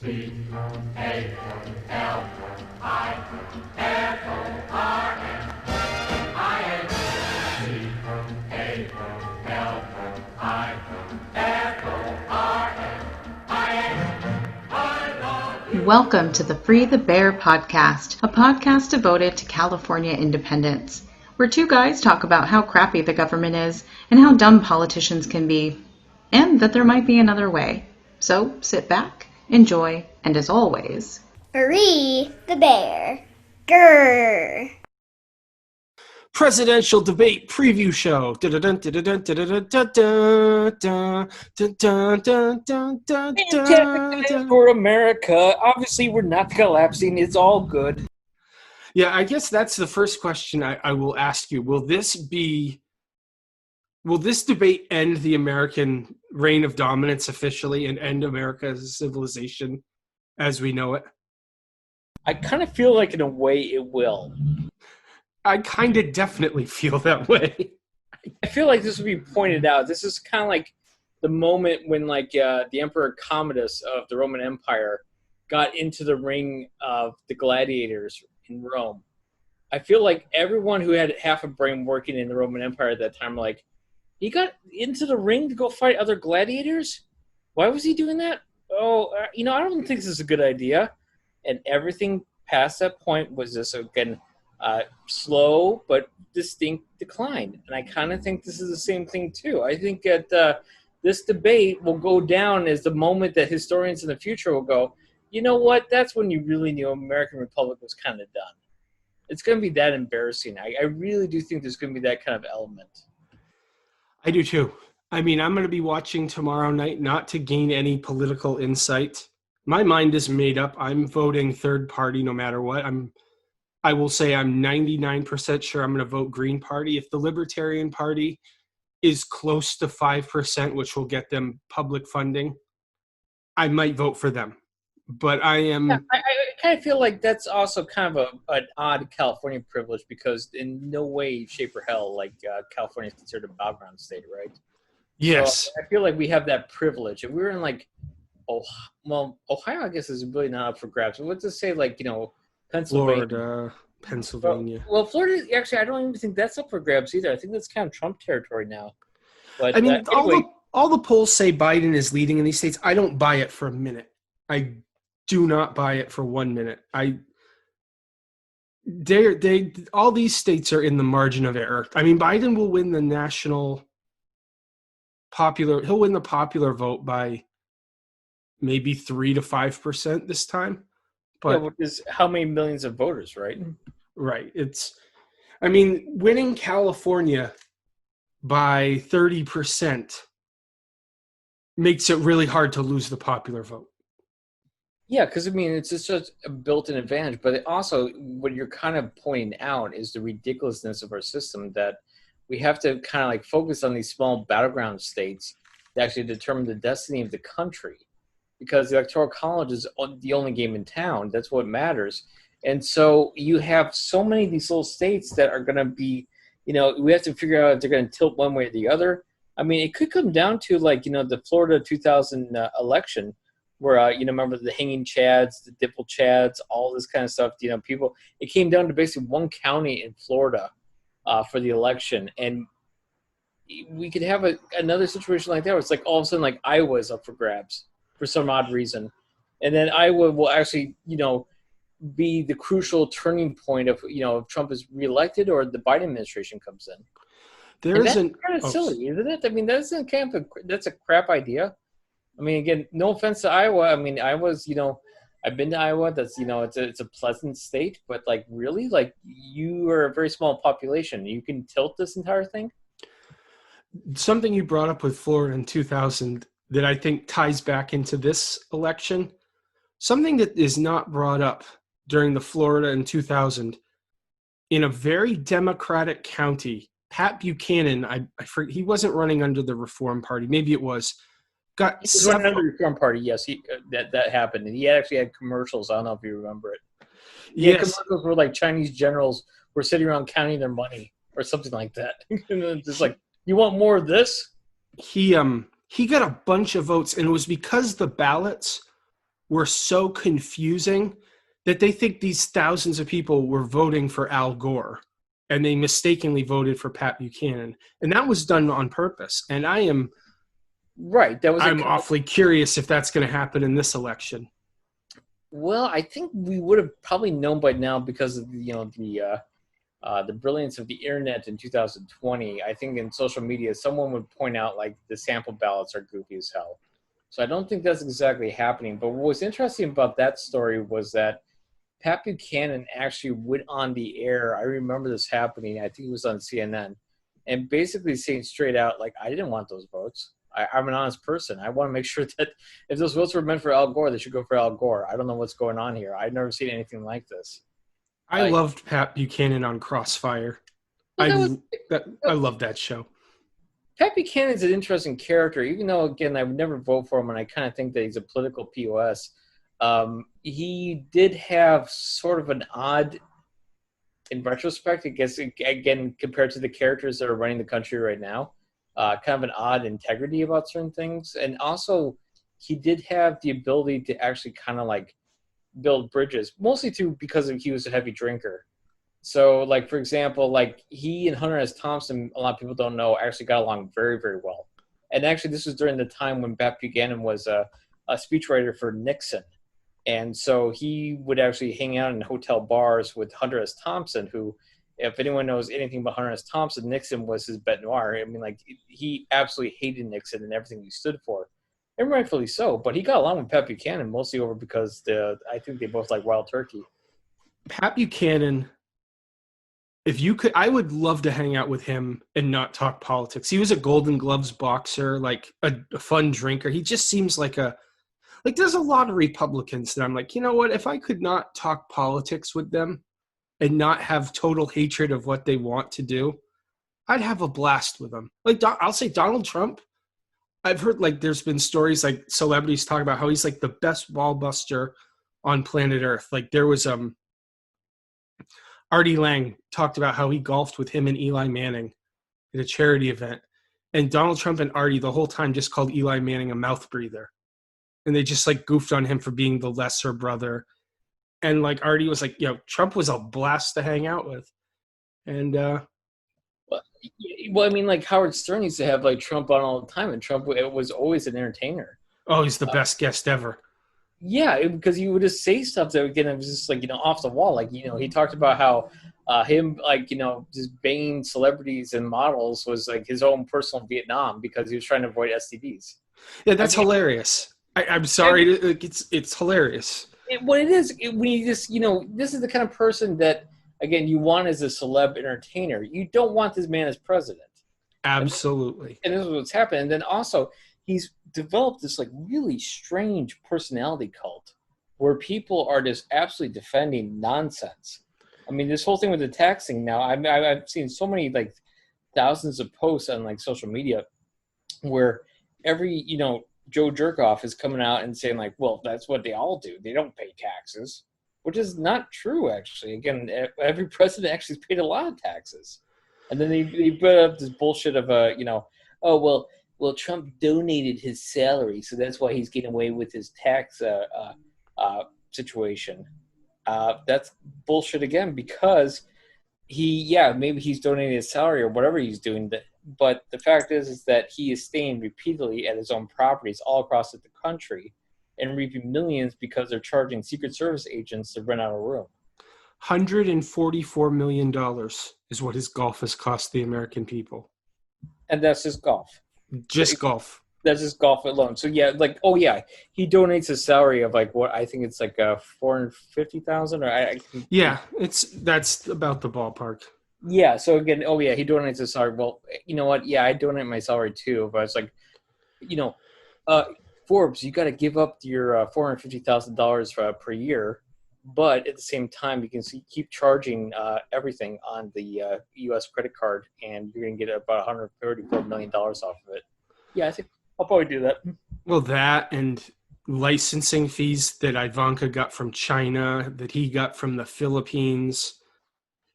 Welcome to the Free the Bear podcast, a podcast devoted to California independence, where two guys talk about how crappy the government is and how dumb politicians can be, and that there might be another way. So sit back, enjoy, and as always, Free the Bear. Grrr. Presidential debate preview show. For America, obviously we're not collapsing. It's all good. Yeah, I guess that's the first question I will ask you. Will this debate end the American reign of dominance officially and end America's civilization as we know it? I kind of feel like in a way it will. I kind of definitely feel that way. I feel like this will be pointed out. This is kind of like the moment when the Emperor Commodus of the Roman Empire got into the ring of the gladiators in Rome. I feel like everyone who had half a brain working in the Roman Empire at that time, like, he got into the ring to go fight other gladiators? Why was he doing that? I don't think this is a good idea. And everything past that point was just, again, slow but distinct decline. And I kind of think this is the same thing, too. I think that this debate will go down as the moment that historians in the future will go, you know what, that's when you really knew American Republic was kind of done. It's going to be that embarrassing. I really do think there's going to be that kind of element. I do, too. I mean, I'm going to be watching tomorrow night, not to gain any political insight. My mind is made up. I'm voting third party no matter what. I will say I'm 99% sure I'm going to vote Green Party. If the Libertarian Party is close to 5%, which will get them public funding, I might vote for them. But I am... Yeah, I kind of feel like that's also kind of an odd California privilege because in no way, shape, or hell, California is considered a battleground state, right? Yes. So I feel like we have that privilege. If we were in Ohio, I guess, is really not up for grabs. But let's just say, Pennsylvania. Florida, Pennsylvania. Well, Florida, actually, I don't even think that's up for grabs either. I think that's kind of Trump territory now. But I mean, anyway, all the polls say Biden is leading in these states. I don't buy it for a minute. I do not buy it for 1 minute. All these states are in the margin of error. I mean, Biden will win the he'll win the popular vote by maybe 3 to 5% this time. But which is how many millions of voters, right? Right. Winning California by 30% makes it really hard to lose the popular vote. Yeah, because, it's just such a built-in advantage. But also, what you're kind of pointing out is the ridiculousness of our system that we have to kind of focus on these small battleground states to actually determine the destiny of the country. Because the Electoral College is the only game in town. That's what matters. And so you have so many of these little states that are going to be, we have to figure out if they're going to tilt one way or the other. I mean, it could come down to, the Florida 2000 election where, remember the hanging chads, the dimple chads, all this kind of stuff. It came down to basically one county in Florida for the election. And we could have another situation like that where it's all of a sudden, Iowa is up for grabs for some odd reason. And then Iowa will actually, be the crucial turning point of, if Trump is reelected or the Biden administration comes in. That's kind of silly, isn't it? I mean, that's a crap idea. I mean, again, no offense to Iowa. I mean, Iowa's, I've been to Iowa. That's, it's a pleasant state, but really, you are a very small population. You can tilt this entire thing. Something you brought up with Florida in 2000 that I think ties back into this election, something that is not brought up during the Florida in 2000, in a very Democratic county, Pat Buchanan, I forget, he wasn't running under the Reform Party, maybe it was, He was running under the Reform Party, yes, that happened, and he actually had commercials, I don't know if you remember it. Yes. Commercials where Chinese generals were sitting around counting their money or something like that. And then just you want more of this? He got a bunch of votes, and it was because the ballots were so confusing that they think these thousands of people were voting for Al Gore, and they mistakenly voted for Pat Buchanan. And that was done on purpose. And I'm awfully curious if that's going to happen in this election. Well, I think we would have probably known by now because of the brilliance of the internet in 2020. I think in social media, someone would point out like the sample ballots are goofy as hell. So I don't think that's exactly happening. But what was interesting about that story was that Pat Buchanan actually went on the air. I remember this happening. I think it was on CNN, and basically saying straight out, like, I didn't want those votes. I'm an honest person. I want to make sure that if those votes were meant for Al Gore, they should go for Al Gore. I don't know what's going on here. I've never seen anything like this. I loved Pat Buchanan on Crossfire. I love that show. Pat Buchanan's an interesting character, even though, again, I would never vote for him, and I kind of think that he's a political POS. He did have sort of an odd, in retrospect, I guess, again, compared to the characters that are running the country right now, kind of an odd integrity about certain things. And also, he did have the ability to actually kind of like build bridges, mostly because he was a heavy drinker. So, like, for example, like he and Hunter S. Thompson, a lot of people don't know, actually got along very, very well. And actually, this was during the time when Pat Buchanan was a speechwriter for Nixon. And so he would actually hang out in hotel bars with Hunter S. Thompson, who, if anyone knows anything about Hunter S. Thompson, Nixon was his bête noire. I mean, like, he absolutely hated Nixon and everything he stood for. And rightfully so. But he got along with Pat Buchanan mostly over because I think they both like wild turkey. Pat Buchanan, if you could, I would love to hang out with him and not talk politics. He was a Golden Gloves boxer, like a fun drinker. He just seems like there's a lot of Republicans that I'm like, you know what? If I could not talk politics with them and not have total hatred of what they want to do, I'd have a blast with them. Like, I'll say Donald Trump. I've heard like there's been stories like celebrities talk about how he's like the best ball buster on planet Earth. Like there was Artie Lang talked about how he golfed with him and Eli Manning at a charity event. And Donald Trump and Artie the whole time just called Eli Manning a mouth breather. And they just like goofed on him for being the lesser brother. And like Artie was like, Trump was a blast to hang out with. And well, I mean, like Howard Stern used to have like Trump on all the time, and Trump was always an entertainer. Oh, he's the best guest ever. Yeah, because he would just say stuff that again, it was just like off the wall. Like he talked about how him just banging celebrities and models was like his own personal Vietnam because he was trying to avoid STDs. Yeah, that's hilarious. I'm sorry, it's hilarious. What it is, when you just this is the kind of person that, again, you want as a celeb entertainer. You don't want this man as president. Absolutely. And this is what's happened. And then also, he's developed this like really strange personality cult where people are just absolutely defending nonsense. I mean, this whole thing with the taxing now, I've seen so many like thousands of posts on like social media where every, Joe Jerkoff is coming out and saying like, well, that's what they all do. They don't pay taxes. Which is not true, actually. Again, every president actually has paid a lot of taxes. And then they put up this bullshit of, well, Trump donated his salary, so that's why he's getting away with his tax situation. That's bullshit again, because maybe he's donating his salary or whatever he's doing, but the fact is that he is staying repeatedly at his own properties all across the country and reaping millions because they're charging Secret Service agents to rent out a room. $144 million is what his golf has cost the American people. And that's just golf. Golf. That's just golf alone. So he donates his salary of like what I think it's like $450,000 that's about the ballpark. Yeah. So again, he donates his salary. Well, you know what? Yeah, I donate my salary too. But it's like, Forbes, you got to give up your $450,000 per year, but at the same time, you can keep charging everything on the U.S. credit card, and you're going to get about $134 million off of it. Yeah, I think I'll probably do that. Well, that and licensing fees that Ivanka got from China, that he got from the Philippines.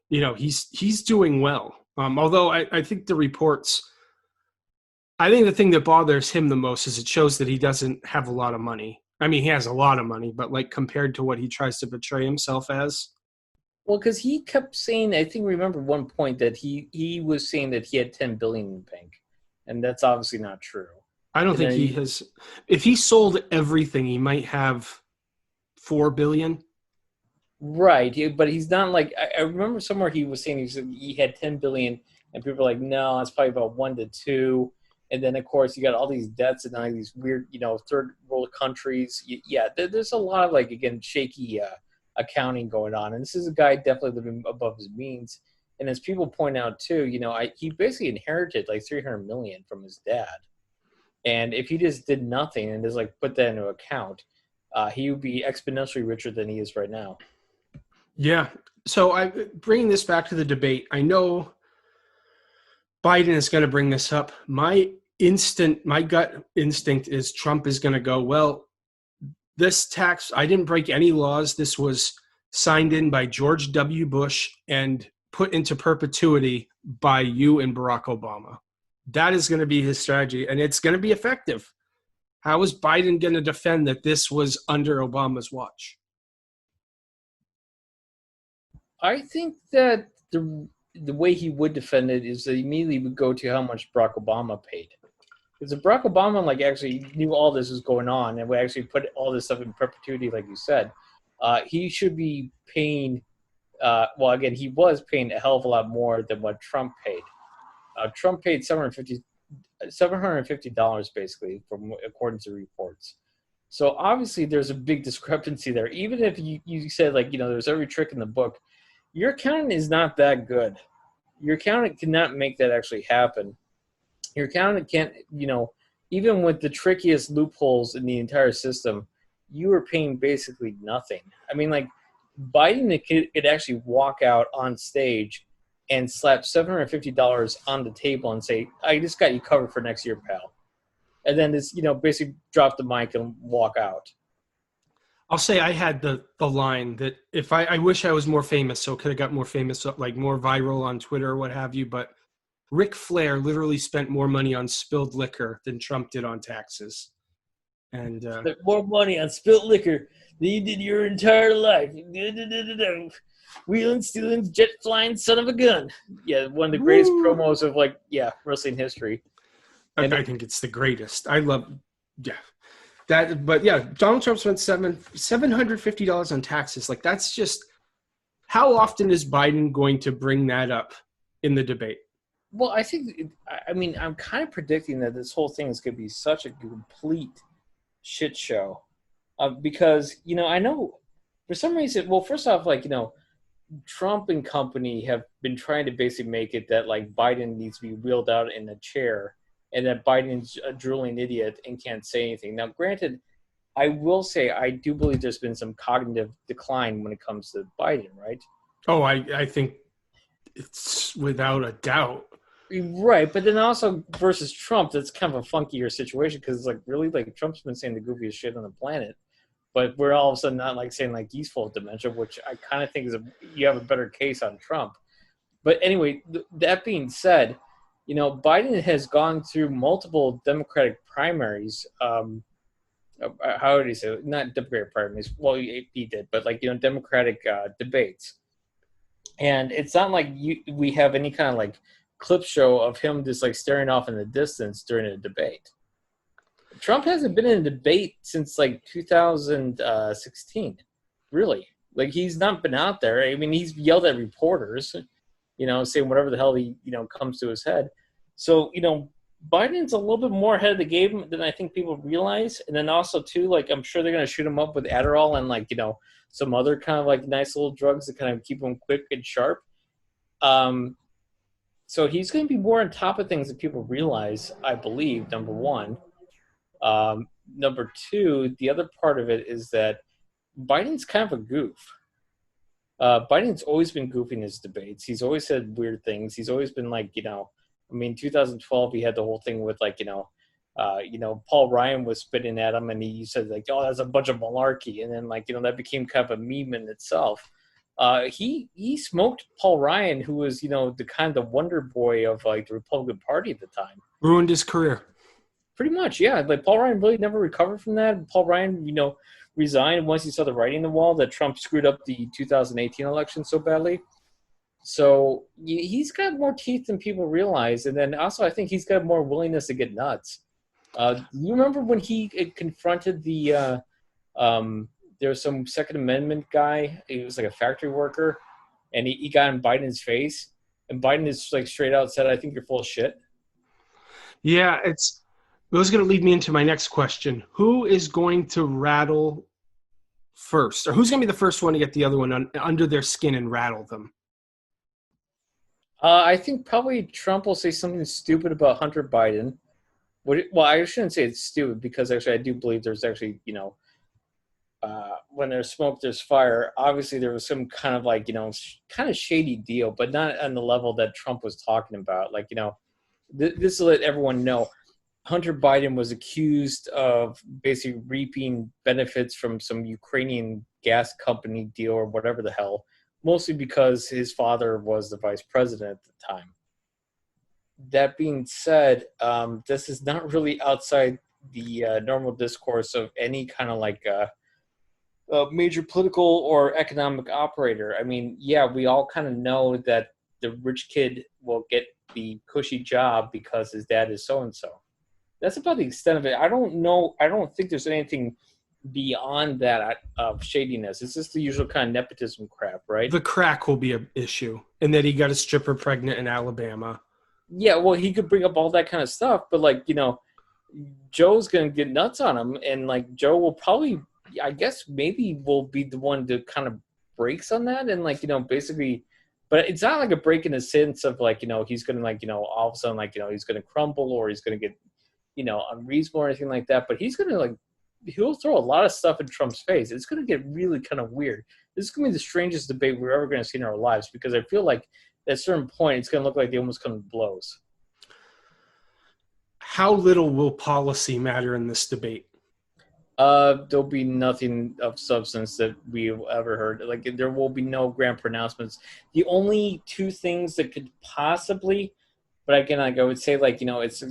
He's doing well. Although I think the reports. I think the thing that bothers him the most is it shows that he doesn't have a lot of money. I mean, he has a lot of money, but like compared to what he tries to portray himself as, Well, because he kept saying, I think remember one point that he was saying that he had 10 billion in the bank, and that's obviously not true. I don't And think then he has. If he sold everything, he might have 4 billion. right, but he's not like I remember somewhere he was saying he had 10 billion, and people were like, no, it's probably about 1 to 2. And then of course you got all these debts and all these weird, third world countries. Yeah, there's a lot of like again shaky accounting going on, and this is a guy definitely living above his means. And as people point out too, he basically inherited like 300 million from his dad, and if he just did nothing and just like put that into account, he would be exponentially richer than he is right now. Yeah. So I bringing this back to the debate. I know Biden is going to bring this up. My gut instinct is Trump is going to go, well, this tax, I didn't break any laws. This was signed in by George W. Bush and put into perpetuity by you and Barack Obama. That is going to be his strategy, and it's going to be effective. How is Biden going to defend that this was under Obama's watch? I think that the way he would defend it is that he immediately would go to how much Barack Obama paid. Because if Barack Obama actually knew all this was going on and would actually put all this stuff in perpetuity, like you said, he should be paying. Well, again, he was paying a hell of a lot more than what Trump paid. Trump paid $750 basically, according to reports. So obviously, there's a big discrepancy there. Even if you said there's every trick in the book, your accountant is not that good. Your accountant cannot make that actually happen. Your accountant can't, even with the trickiest loopholes in the entire system, you are paying basically nothing. I mean, like Biden could actually walk out on stage and slap $750 on the table and say, "I just got you covered for next year, pal," and then just basically drop the mic and walk out. I'll say I had the line that if I wish I was more famous, so could have got more famous, like more viral on Twitter or what have you. But Ric Flair literally spent more money on spilled liquor than Trump did on taxes. And Spent more money on spilled liquor than you did your entire life. Wheeling, stealing, jet flying, son of a gun. Yeah, one of the greatest promos of wrestling history. I think it's the greatest. I love, that. But yeah, Donald Trump spent $750 on taxes. Like that's just how often is Biden going to bring that up in the debate? Well, I'm kind of predicting that this whole thing is going to be such a complete shit show, because I know for some reason. Well, first off, Trump and company have been trying to basically make it that Biden needs to be wheeled out in a chair, and that Biden's a drooling idiot and can't say anything. Now, granted, I will say I do believe there's been some cognitive decline when it comes to Biden, right? Oh, I think it's without a doubt. Right, but then also versus Trump, that's kind of a funkier situation because really Trump's been saying the goofiest shit on the planet, but we're all of a sudden not saying he's full of dementia, which I kind of think you have a better case on Trump. But anyway, that being said, Biden has gone through multiple Democratic primaries. How would he say it? Not Democratic primaries? Well, he did, but Democratic debates, and it's not like we have any kind of clip show of him just staring off in the distance during a debate. Trump hasn't been in a debate since 2016. Really, he's not been out there. I mean, he's yelled at reporters, saying whatever the hell he comes to his head. So Biden's a little bit more ahead of the game than I think people realize. And then also too, I'm sure they're gonna shoot him up with Adderall and some other kind of nice little drugs to kind of keep him quick and sharp. So he's going to be more on top of things than people realize, I believe, number one. Number two, the other part of it is that Biden's kind of a goof. Biden's always been goofing in his debates. He's always said weird things. He's always been 2012, he had the whole thing with Paul Ryan was spitting at him and he said oh, that's a bunch of malarkey. And then that became kind of a meme in itself. He smoked Paul Ryan, who was, the kind of the wonder boy of the Republican Party at the time. Ruined his career. Pretty much, yeah. Like Paul Ryan really never recovered from that. Paul Ryan, resigned once he saw the writing on the wall that Trump screwed up the 2018 election so badly. So he's got more teeth than people realize, and then also I think he's got more willingness to get nuts. You remember when he confronted there was some Second Amendment guy. He was like a factory worker, and he got in Biden's face, and Biden is like straight out said, "I think you're full of shit." Yeah, this is going to lead me into my next question. Who is going to rattle first, or who's going to be the first one to get the other one under their skin and rattle them? I think probably Trump will say something stupid about Hunter Biden. Well, I shouldn't say it's stupid because actually I do believe there's actually, when there's smoke, there's fire. Obviously, there was some kind of like, kind of shady deal, but not on the level that Trump was talking about. Like, this will let everyone know. Hunter Biden was accused of basically reaping benefits from some Ukrainian gas company deal or whatever the hell, mostly because his father was the vice president at the time. That being said, this is not really outside the normal discourse of any kind of like a major political or economic operator. I mean, yeah, we all kind of know that the rich kid will get the cushy job because his dad is so-and-so. That's about the extent of it. I don't know. I don't think there's anything beyond that of shadiness. It's just the usual kind of nepotism crap, right? The crack will be an issue, and that he got a stripper pregnant in Alabama. Yeah, well, he could bring up all that kind of stuff, but like, Joe's going to get nuts on him, and like Joe will probably, I guess maybe will be the one to kind of breaks on that, and like, basically, but it's not like a break in the sense of like, he's going to like, all of a sudden like, he's going to crumble or he's going to get, unreasonable or anything like that, but he's going to like, he'll throw a lot of stuff in Trump's face. It's going to get really kind of weird. This is going to be the strangest debate we're ever going to see in our lives because I feel like at a certain point it's going to look like they almost come to blows. How little will policy matter in this debate? There'll be nothing of substance that we've ever heard. Like there will be no grand pronouncements. The only two things that could possibly, but again, like I would say, like it's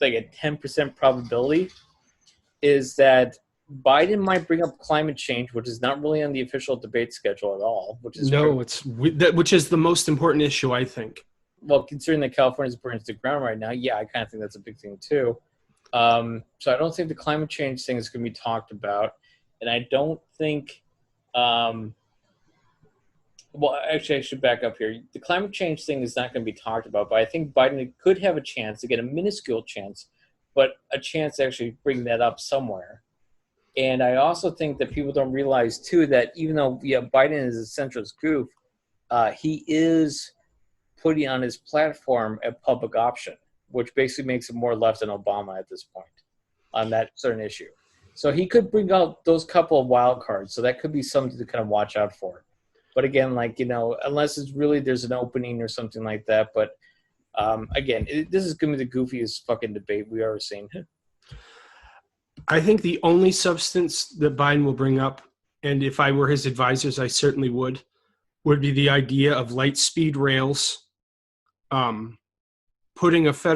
like a 10% probability, is that Biden might bring up climate change, which is not really on the official debate schedule at all. Which is which is the most important issue, I think. Well, considering that California's burning to the ground right now, yeah, I kind of think that's a big thing too. So I don't think the climate change thing is going to be talked about, and I don't think. Well, actually, I should back up here. The climate change thing is not going to be talked about, but I think Biden could have a chance to get a minuscule chance, but a chance to actually bring that up somewhere. And I also think that people don't realize too that even though Biden is a centrist goof, he is putting on his platform a public option, which basically makes him more left than Obama at this point on that certain issue. So he could bring out those couple of wild cards. So that could be something to kind of watch out for. But again, like, unless it's really there's an opening or something like that. But again, this is going to be the goofiest fucking debate we've ever seen. I think the only substance that Biden will bring up, and if I were his advisors, I certainly would be the idea of light speed rails, putting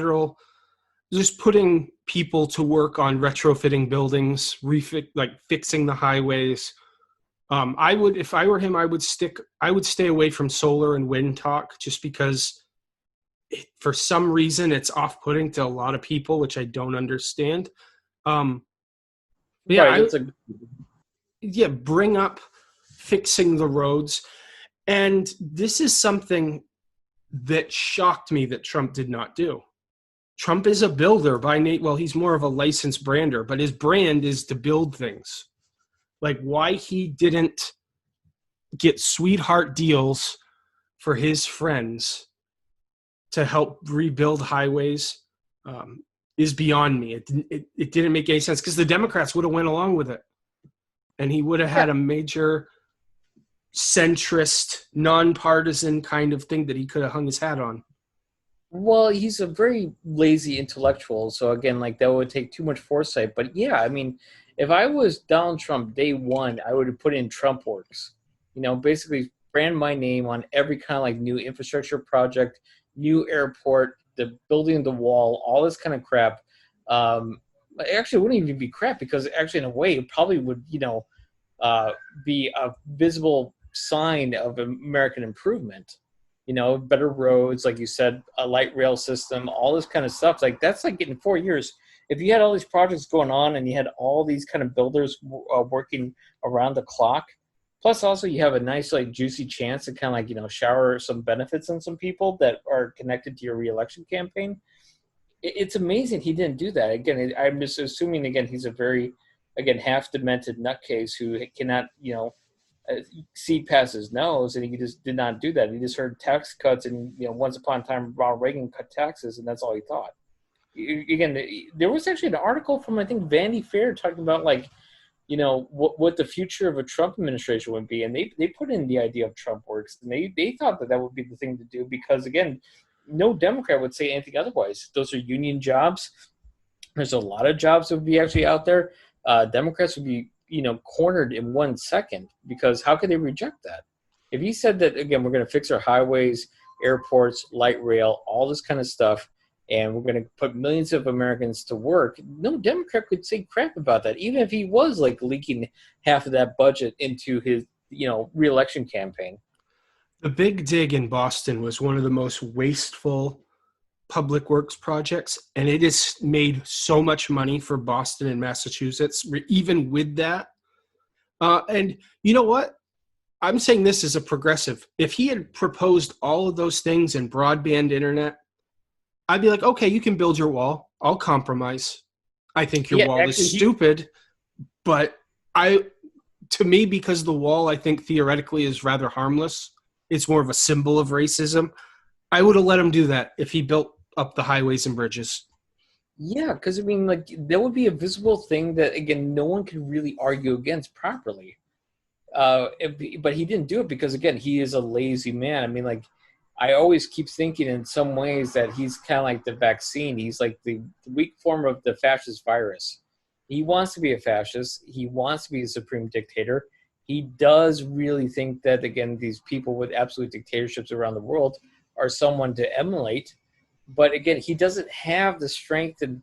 people to work on retrofitting buildings, fixing the highways. If I were him, I would stay away from solar and wind talk just because for some reason it's off-putting to a lot of people, which I don't understand. Bring up fixing the roads. And this is something that shocked me that Trump did not do. Trump is a builder by name. Well, he's more of a licensed brander, but his brand is to build things. Like why he didn't get sweetheart deals for his friends to help rebuild highways is beyond me. It didn't make any sense because the Democrats would have went along with it. And he would have had a major centrist, nonpartisan kind of thing that he could have hung his hat on. Well, he's a very lazy intellectual. So again, like that would take too much foresight. But yeah, I mean, if I was Donald Trump day one, I would have put in Trump Works. Basically brand my name on every kind of like new infrastructure project, new airport, the building of the wall, all this kind of crap. Actually, it wouldn't even be crap because actually, in a way, it probably would, be a visible sign of American improvement. Better roads, like you said, a light rail system, all this kind of stuff. Like that's like in 4 years. If you had all these projects going on and you had all these kind of builders working around the clock, plus also you have a nice like juicy chance to kind of like shower some benefits on some people that are connected to your reelection campaign. It's amazing he didn't do that. Again, I'm just assuming again he's a very half demented nutcase who cannot see past his nose, and he just did not do that. He just heard tax cuts, and once upon a time Ronald Reagan cut taxes, and that's all he thought. Again, there was actually an article from I think Vanity Fair talking about like what the future of a Trump administration would be, and they put in the idea of Trump Works, and they thought that would be the thing to do because again, no Democrat would say anything otherwise. Those are union jobs. There's a lot of jobs that would be actually out there. Democrats would be cornered in 1 second because how could they reject that? If he said that again, we're going to fix our highways, airports, light rail, all this kind of stuff, and we're going to put millions of Americans to work, no Democrat could say crap about that, even if he was like leaking half of that budget into his reelection campaign. The Big Dig in Boston was one of the most wasteful public works projects, and it has made so much money for Boston and Massachusetts, even with that. And you know what? I'm saying this as a progressive. If he had proposed all of those things and broadband internet, I'd be like, okay, you can build your wall. I'll compromise. I think your wall is stupid, but to me, because the wall, I think theoretically is rather harmless. It's more of a symbol of racism. I would have let him do that if he built up the highways and bridges. Yeah, because I mean, like that would be a visible thing that again, no one could really argue against properly. But he didn't do it because again, he is a lazy man. I mean, like I always keep thinking in some ways that he's kind of like the vaccine. He's like the weak form of the fascist virus. He wants to be a fascist. He wants to be a supreme dictator. He does really think that, again, these people with absolute dictatorships around the world are someone to emulate. But again, he doesn't have the strength and,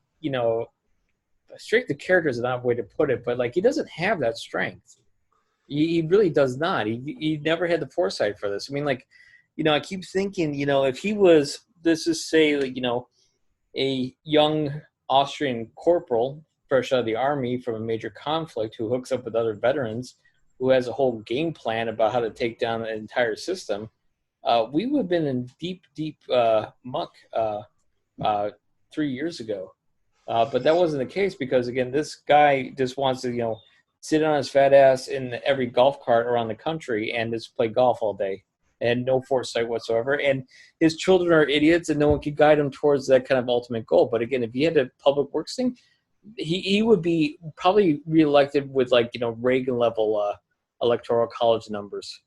strength of character is not a way to put it, but like he doesn't have that strength. He really does not. He never had the foresight for this. I mean, like, I keep thinking, if he was, let's just say, like, a young Austrian corporal fresh out of the army from a major conflict who hooks up with other veterans, who has a whole game plan about how to take down an entire system, we would have been in deep muck 3 years ago. But that wasn't the case because, again, this guy just wants to, sit on his fat ass in every golf cart around the country and just play golf all day. And no foresight whatsoever. And his children are idiots, and no one could guide him towards that kind of ultimate goal. But again, if he had a public works thing, he would be probably reelected with like Reagan level electoral college numbers.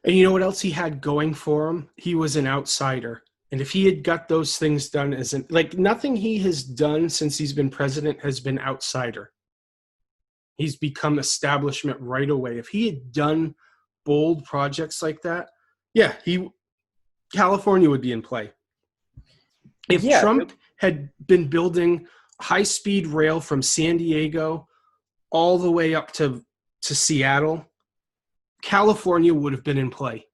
And you know what else he had going for him? He was an outsider. And if he had got those things done like nothing he has done since he's been president has been outsider. He's become establishment right away. If he had done bold projects like that, yeah, California would be in play. If Trump had been building high-speed rail from San Diego all the way up to Seattle, California would have been in play.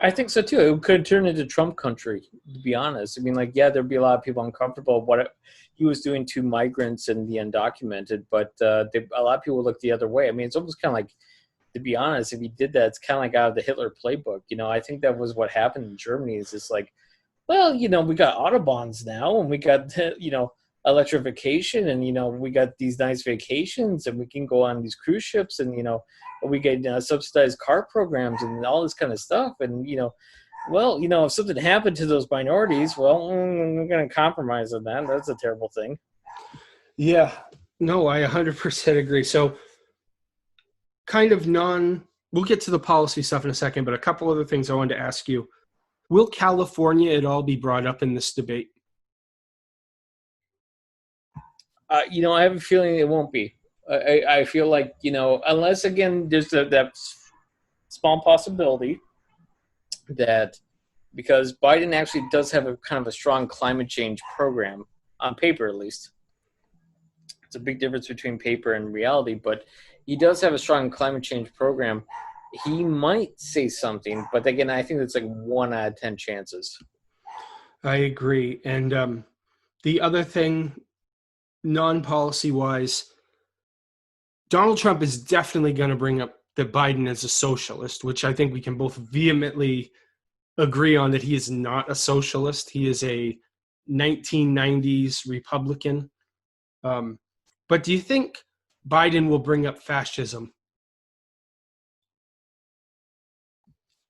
I think so too. It could turn into Trump country, to be honest. I mean, like, yeah, there'd be a lot of people uncomfortable with what he was doing to migrants and the undocumented, but a lot of people look the other way. I mean, it's almost kind of like, to be honest, if he did that, it's kind of like out of the Hitler playbook. I think that was what happened in Germany. Is just like, well, we got Autobahns now, and we got electrification, and we got these nice vacations, and we can go on these cruise ships, and we get subsidized car programs and all this kind of stuff, and well, if something happened to those minorities, well, we're going to compromise on that. That's a terrible thing. Yeah, no, I 100% agree. So kind of we'll get to the policy stuff in a second, but a couple other things I wanted to ask you. Will California at all be brought up in this debate? I have a feeling it won't be. I feel like, unless, again, there's that small possibility that because Biden actually does have a kind of a strong climate change program, on paper at least. It's a big difference between paper and reality, but he does have a strong climate change program. He might say something, but again, I think it's like 1 out of 10 chances. I agree. And the other thing, non-policy wise, Donald Trump is definitely going to bring up that Biden is a socialist, which I think we can both vehemently agree on that he is not a socialist. He is a 1990s Republican. But do you think Biden will bring up fascism?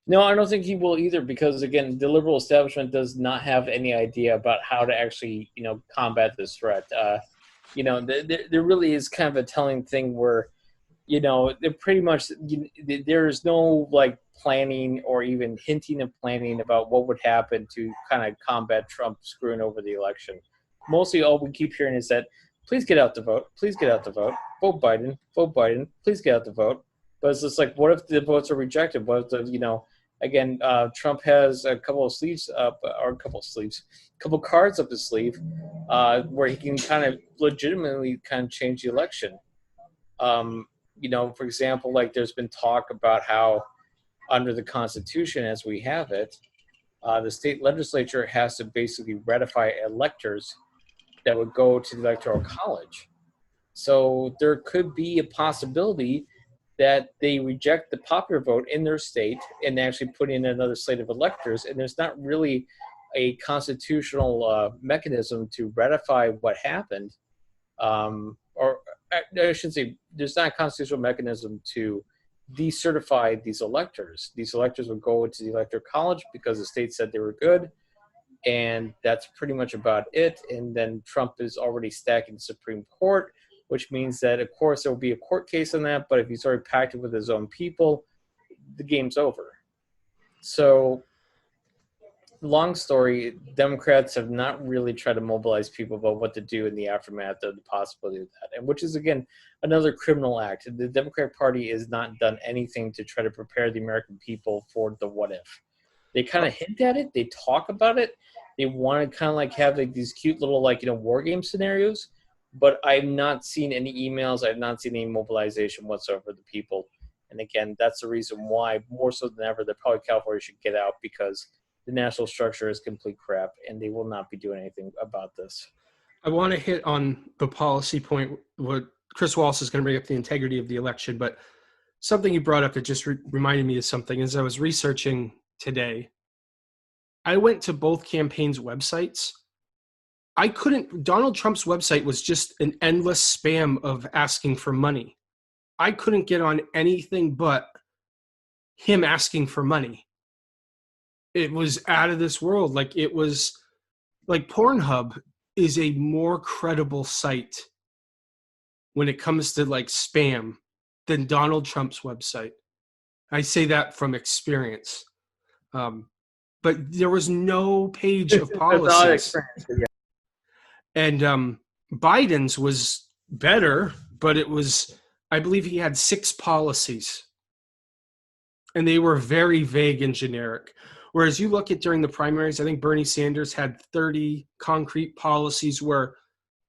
No, I don't think he will either, because again, the liberal establishment does not have any idea about how to actually, combat this threat. There really is kind of a telling thing where, they're pretty much, there's no like planning or even hinting of planning about what would happen to kind of combat Trump screwing over the election. Mostly all we keep hearing is that, please get out the vote, please get out the vote, vote Biden, please get out the vote. But it's just like, what if the votes are rejected? What if the, again, Trump has a couple of sleeves up, or a couple cards up his sleeve, where he can kind of legitimately kind of change the election. For example, like there's been talk about how under the Constitution as we have it, the state legislature has to basically ratify electors that would go to the Electoral College. So there could be a possibility that they reject the popular vote in their state and actually put in another slate of electors, and there's not really a constitutional mechanism to ratify what happened. Or I should say, there's not a constitutional mechanism to decertify these electors. These electors would go to the Electoral College because the state said they were good, and that's pretty much about it. And then Trump is already stacking the Supreme Court, which means that, of course, there will be a court case on that, but if he's already packed it with his own people, the game's over. So, long story, Democrats have not really tried to mobilize people about what to do in the aftermath of the possibility of that, and which is, again, another criminal act. The Democratic Party has not done anything to try to prepare the American people for the what if. They kind of hint at it. They talk about it. They want to kind of like have like these cute little war game scenarios, but I've not seen any emails. I've not seen any mobilization whatsoever of the people. And again, that's the reason why, more so than ever, that probably California should get out, because the national structure is complete crap, and they will not be doing anything about this. I want to hit on the policy point. What Chris Wallace is going to bring up the integrity of the election, but something you brought up that just reminded me of something. As I was researching today, I went to both campaigns' websites. Donald Trump's website was just an endless spam of asking for money. I couldn't get on anything but him asking for money. It was out of this world. Like, it was like Pornhub is a more credible site when it comes to like spam than Donald Trump's website. I say that from experience. But there was no page of policies. And Biden's was better, but it was, I believe he had 6 policies. And they were very vague and generic. Whereas you look at during the primaries, I think Bernie Sanders had 30 concrete policies where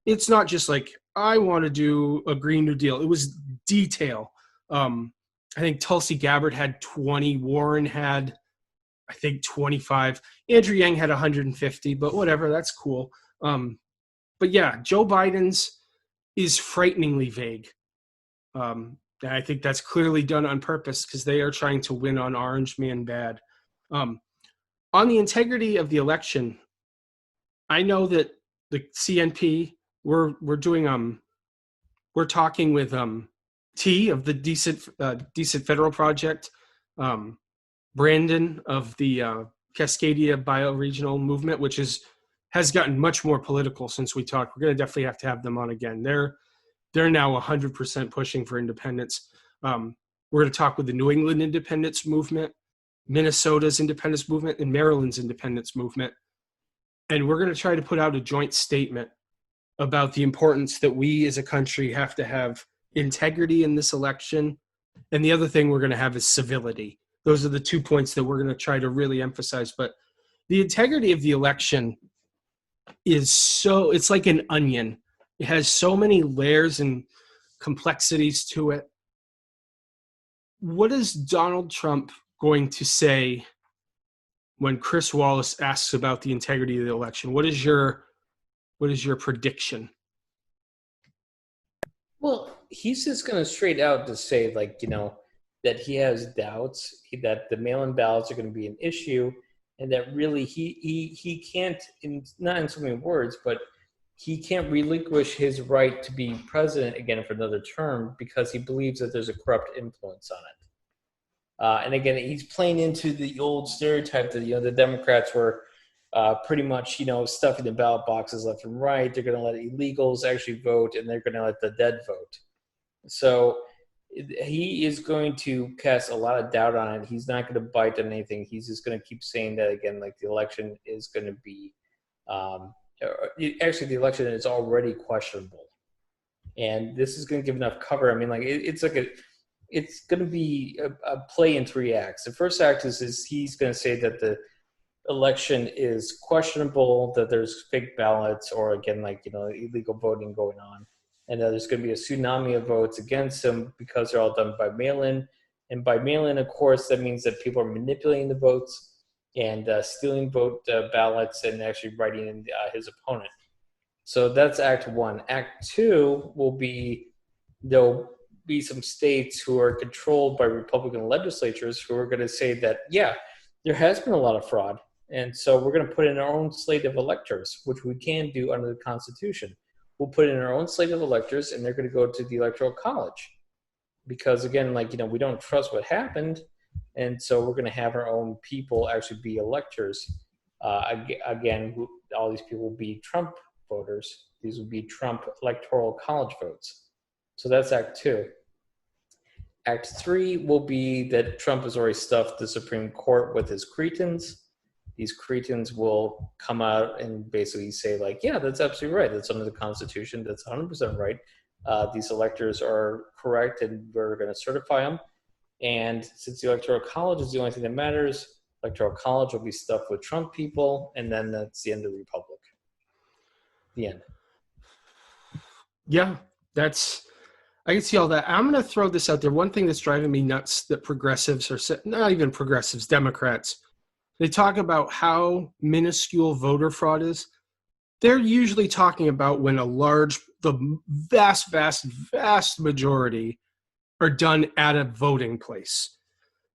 it's not just like, I want to do a Green New Deal. It was detail. I think Tulsi Gabbard had 20. Warren had, I think, 25. Andrew Yang had 150, but whatever, that's cool. But yeah, Joe Biden's is frighteningly vague. And I think that's clearly done on purpose because they are trying to win on Orange Man bad. On the integrity of the election, I know that the CNP, we're talking with T of the Decent Federal Project, Brandon of the Cascadia Bioregional Movement, which has gotten much more political since we talked. We're going to definitely have to have them on again. They're now 100% pushing for independence. We're going to talk with the New England Independence Movement, Minnesota's independence movement, and Maryland's independence movement. And we're going to try to put out a joint statement about the importance that we as a country have to have integrity in this election. And the other thing we're going to have is civility. Those are the 2 points that we're going to try to really emphasize. But the integrity of the election, it's like an onion. It has so many layers and complexities to it. What is Donald Trump going to say when Chris Wallace asks about the integrity of the election? What is your prediction? Well, he's just going to straight out to say, like, that he has doubts that the mail-in ballots are going to be an issue, and that really he can't, not in so many words, but he can't relinquish his right to be president again for another term because he believes that there's a corrupt influence on it. And again, he's playing into the old stereotype that the Democrats were pretty much stuffing the ballot boxes left and right. They're going to let illegals actually vote, and they're going to let the dead vote. So he is going to cast a lot of doubt on it. He's not going to bite on anything. He's just going to keep saying that again, like the election is going to be actually the election is already questionable, and this is going to give enough cover. I mean, like it's going to be a play in 3 acts. The first act is he's going to say that the election is questionable, that there's fake ballots or again, like, illegal voting going on. And that there's going to be a tsunami of votes against him because they're all done by mail-in. And by mail-in, of course, that means that people are manipulating the votes and stealing vote ballots and actually writing in his opponent. So that's act 1. Act 2 will be, there'll be some states who are controlled by Republican legislatures who are going to say that, yeah, there has been a lot of fraud. And so we're going to put in our own slate of electors, which we can do under the Constitution. We'll put in our own slate of electors, and they're going to go to the Electoral College. Because, again, like, we don't trust what happened, and so we're going to have our own people actually be electors. Again, all these people will be Trump voters. These will be Trump Electoral College votes. So that's Act 2. Act 3 will be that Trump has already stuffed the Supreme Court with his cretins. These cretins will come out and basically say, like, yeah, that's absolutely right. That's under the Constitution. That's 100% right. These electors are correct, and we're going to certify them. And since the Electoral College is the only thing that matters, Electoral College will be stuffed with Trump people, and then that's the end of the Republic. The end. Yeah, I can see all that. I'm going to throw this out there. One thing that's driving me nuts that progressives are, not even progressives, Democrats, they talk about how minuscule voter fraud is. They're usually talking about when the vast majority are done at a voting place.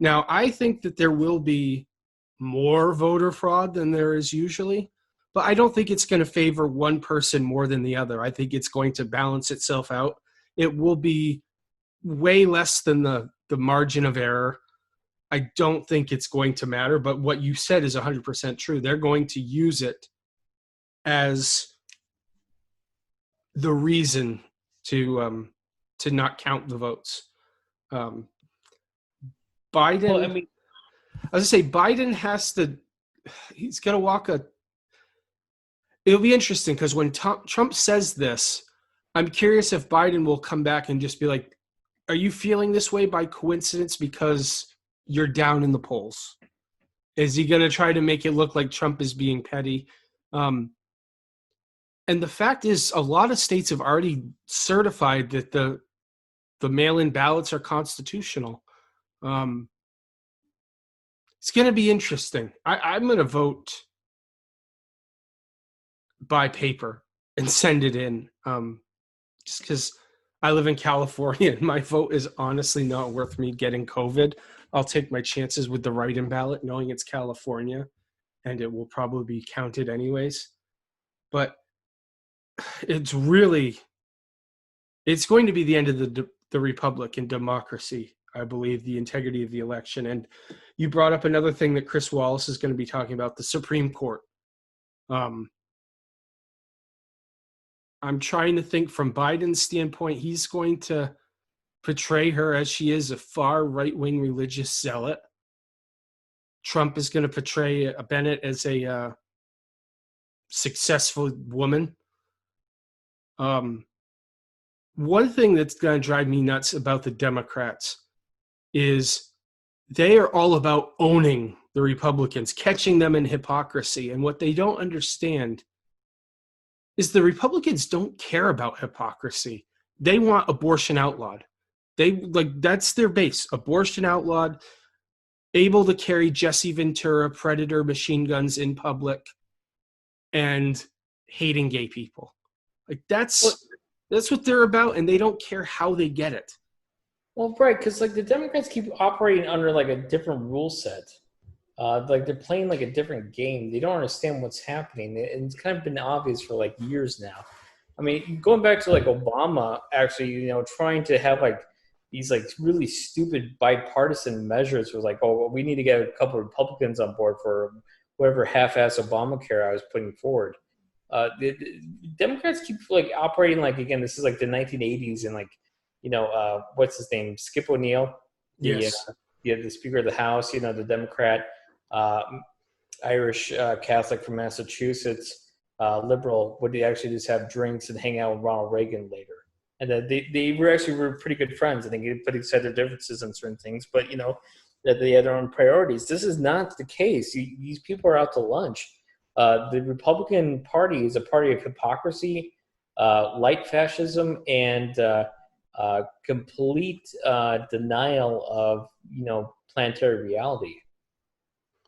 Now, I think that there will be more voter fraud than there is usually, but I don't think it's going to favor one person more than the other. I think it's going to balance itself out. It will be way less than the margin of error. I don't think it's going to matter, but what you said is 100% true. They're going to use it as the reason to not count the votes. Biden, Well, I mean, I was going to say, Biden he's going to walk it'll be interesting because when Trump says this, I'm curious if Biden will come back and just be like, are you feeling this way by coincidence because you're down in the polls? Is he going to try to make it look like Trump is being petty? And the fact is, a lot of states have already certified that the mail-in ballots are constitutional. It's going to be interesting. I'm going to vote by paper and send it in, just because I live in California and my vote is honestly not worth me getting COVID. I'll take my chances with the write-in ballot, knowing it's California, and it will probably be counted anyways. But it's going to be the end of the republic and democracy, I believe, the integrity of the election. And you brought up another thing that Chris Wallace is going to be talking about, the Supreme Court. I'm trying to think from Biden's standpoint, he's going to portray her as she is a far right-wing religious zealot. Trump is going to portray Bennett as a successful woman. One thing that's going to drive me nuts about the Democrats is they are all about owning the Republicans, catching them in hypocrisy. And what they don't understand is the Republicans don't care about hypocrisy. They want abortion outlawed. That's their base. Abortion outlawed, able to carry Jesse Ventura Predator machine guns in public, and hating gay people. Like Well, that's what they're about, and they don't care how they get it. well, right, because like the Democrats keep operating under like a different rule set. Like they're playing like a different game. They don't understand what's happening, and it's kind of been obvious for like years now. I mean, going back to like Obama, actually, trying to have like these like really stupid bipartisan measures was like, oh, well, we need to get a couple of Republicans on board for whatever half-ass Obamacare I was putting forward. The Democrats keep like operating like, again, this is like the 1980s, and like, what's his name, Skip O'Neill, Yes. the Speaker of the House, the Democrat, uh, Irish Catholic from Massachusetts, liberal, would they actually just have drinks and hang out with Ronald Reagan later? And then they were pretty good friends. I think they put aside their differences on certain things, but that they had their own priorities. This is not the case. These people are out to lunch. The Republican Party is a party of hypocrisy, light fascism, and complete denial of planetary reality.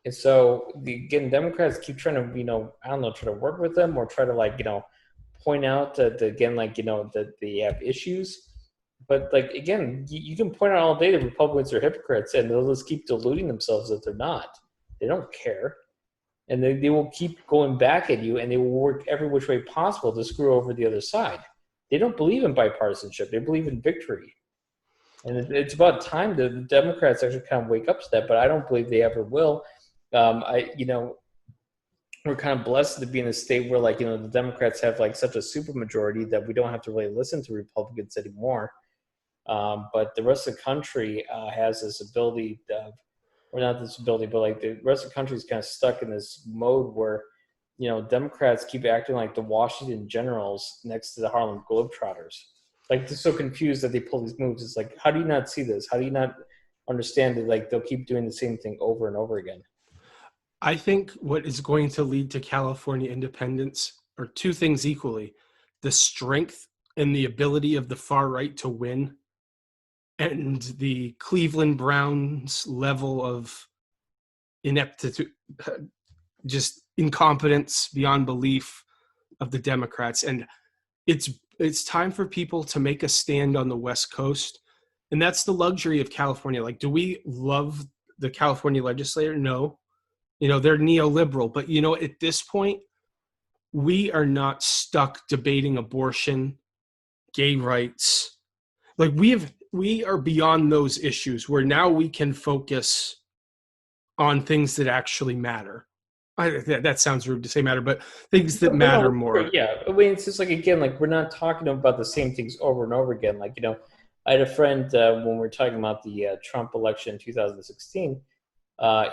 And so again, Democrats keep trying to I don't know, try to work with them, or try to like point out that again, like that they have issues. But like again, you can point out all day that Republicans are hypocrites, and they'll just keep deluding themselves that they're not. They don't care, and they will keep going back at you, and they will work every which way possible to screw over the other side. They don't believe in bipartisanship. They believe in victory. And it's about time that the Democrats actually kind of wake up to that, but I don't believe they ever will. We're kind of blessed to be in a state where like, the Democrats have like such a super majority that we don't have to really listen to Republicans anymore. But the rest of the country has this ability or not this ability, but like the rest of the country is kind of stuck in this mode where, Democrats keep acting like the Washington Generals next to the Harlem Globetrotters. Like they're so confused that they pull these moves. It's like, how do you not see this? How do you not understand that like they'll keep doing the same thing over and over again? I think what is going to lead to California independence are two things equally: the strength and the ability of the far right to win, and the Cleveland Browns level of ineptitude, just incompetence beyond belief of the Democrats. And it's time for people to make a stand on the West Coast. And that's the luxury of California. Like, do we love the California legislator? No. They're neoliberal, but at this point, we are not stuck debating abortion, gay rights. Like we are beyond those issues, where now we can focus on things that actually matter. That sounds rude to say matter, but things that matter more. Yeah, I mean, it's just like, again, like we're not talking about the same things over and over again. Like, I had a friend when we were talking about the Trump election in 2016.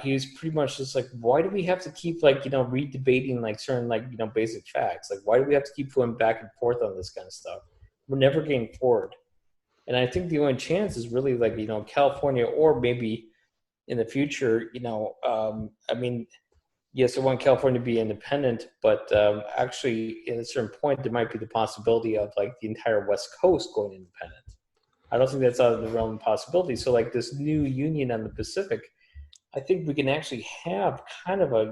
He was pretty much just like, why do we have to keep like re-debating like certain like basic facts? Like, why do we have to keep going back and forth on this kind of stuff? We're never getting forward. And I think the only chance is really like California, or maybe in the future, I mean, yes, I want California to be independent, but actually, at a certain point, there might be the possibility of like the entire West Coast going independent. I don't think that's out of the realm of possibility. So, like this new union on the Pacific, I think we can actually have kind of a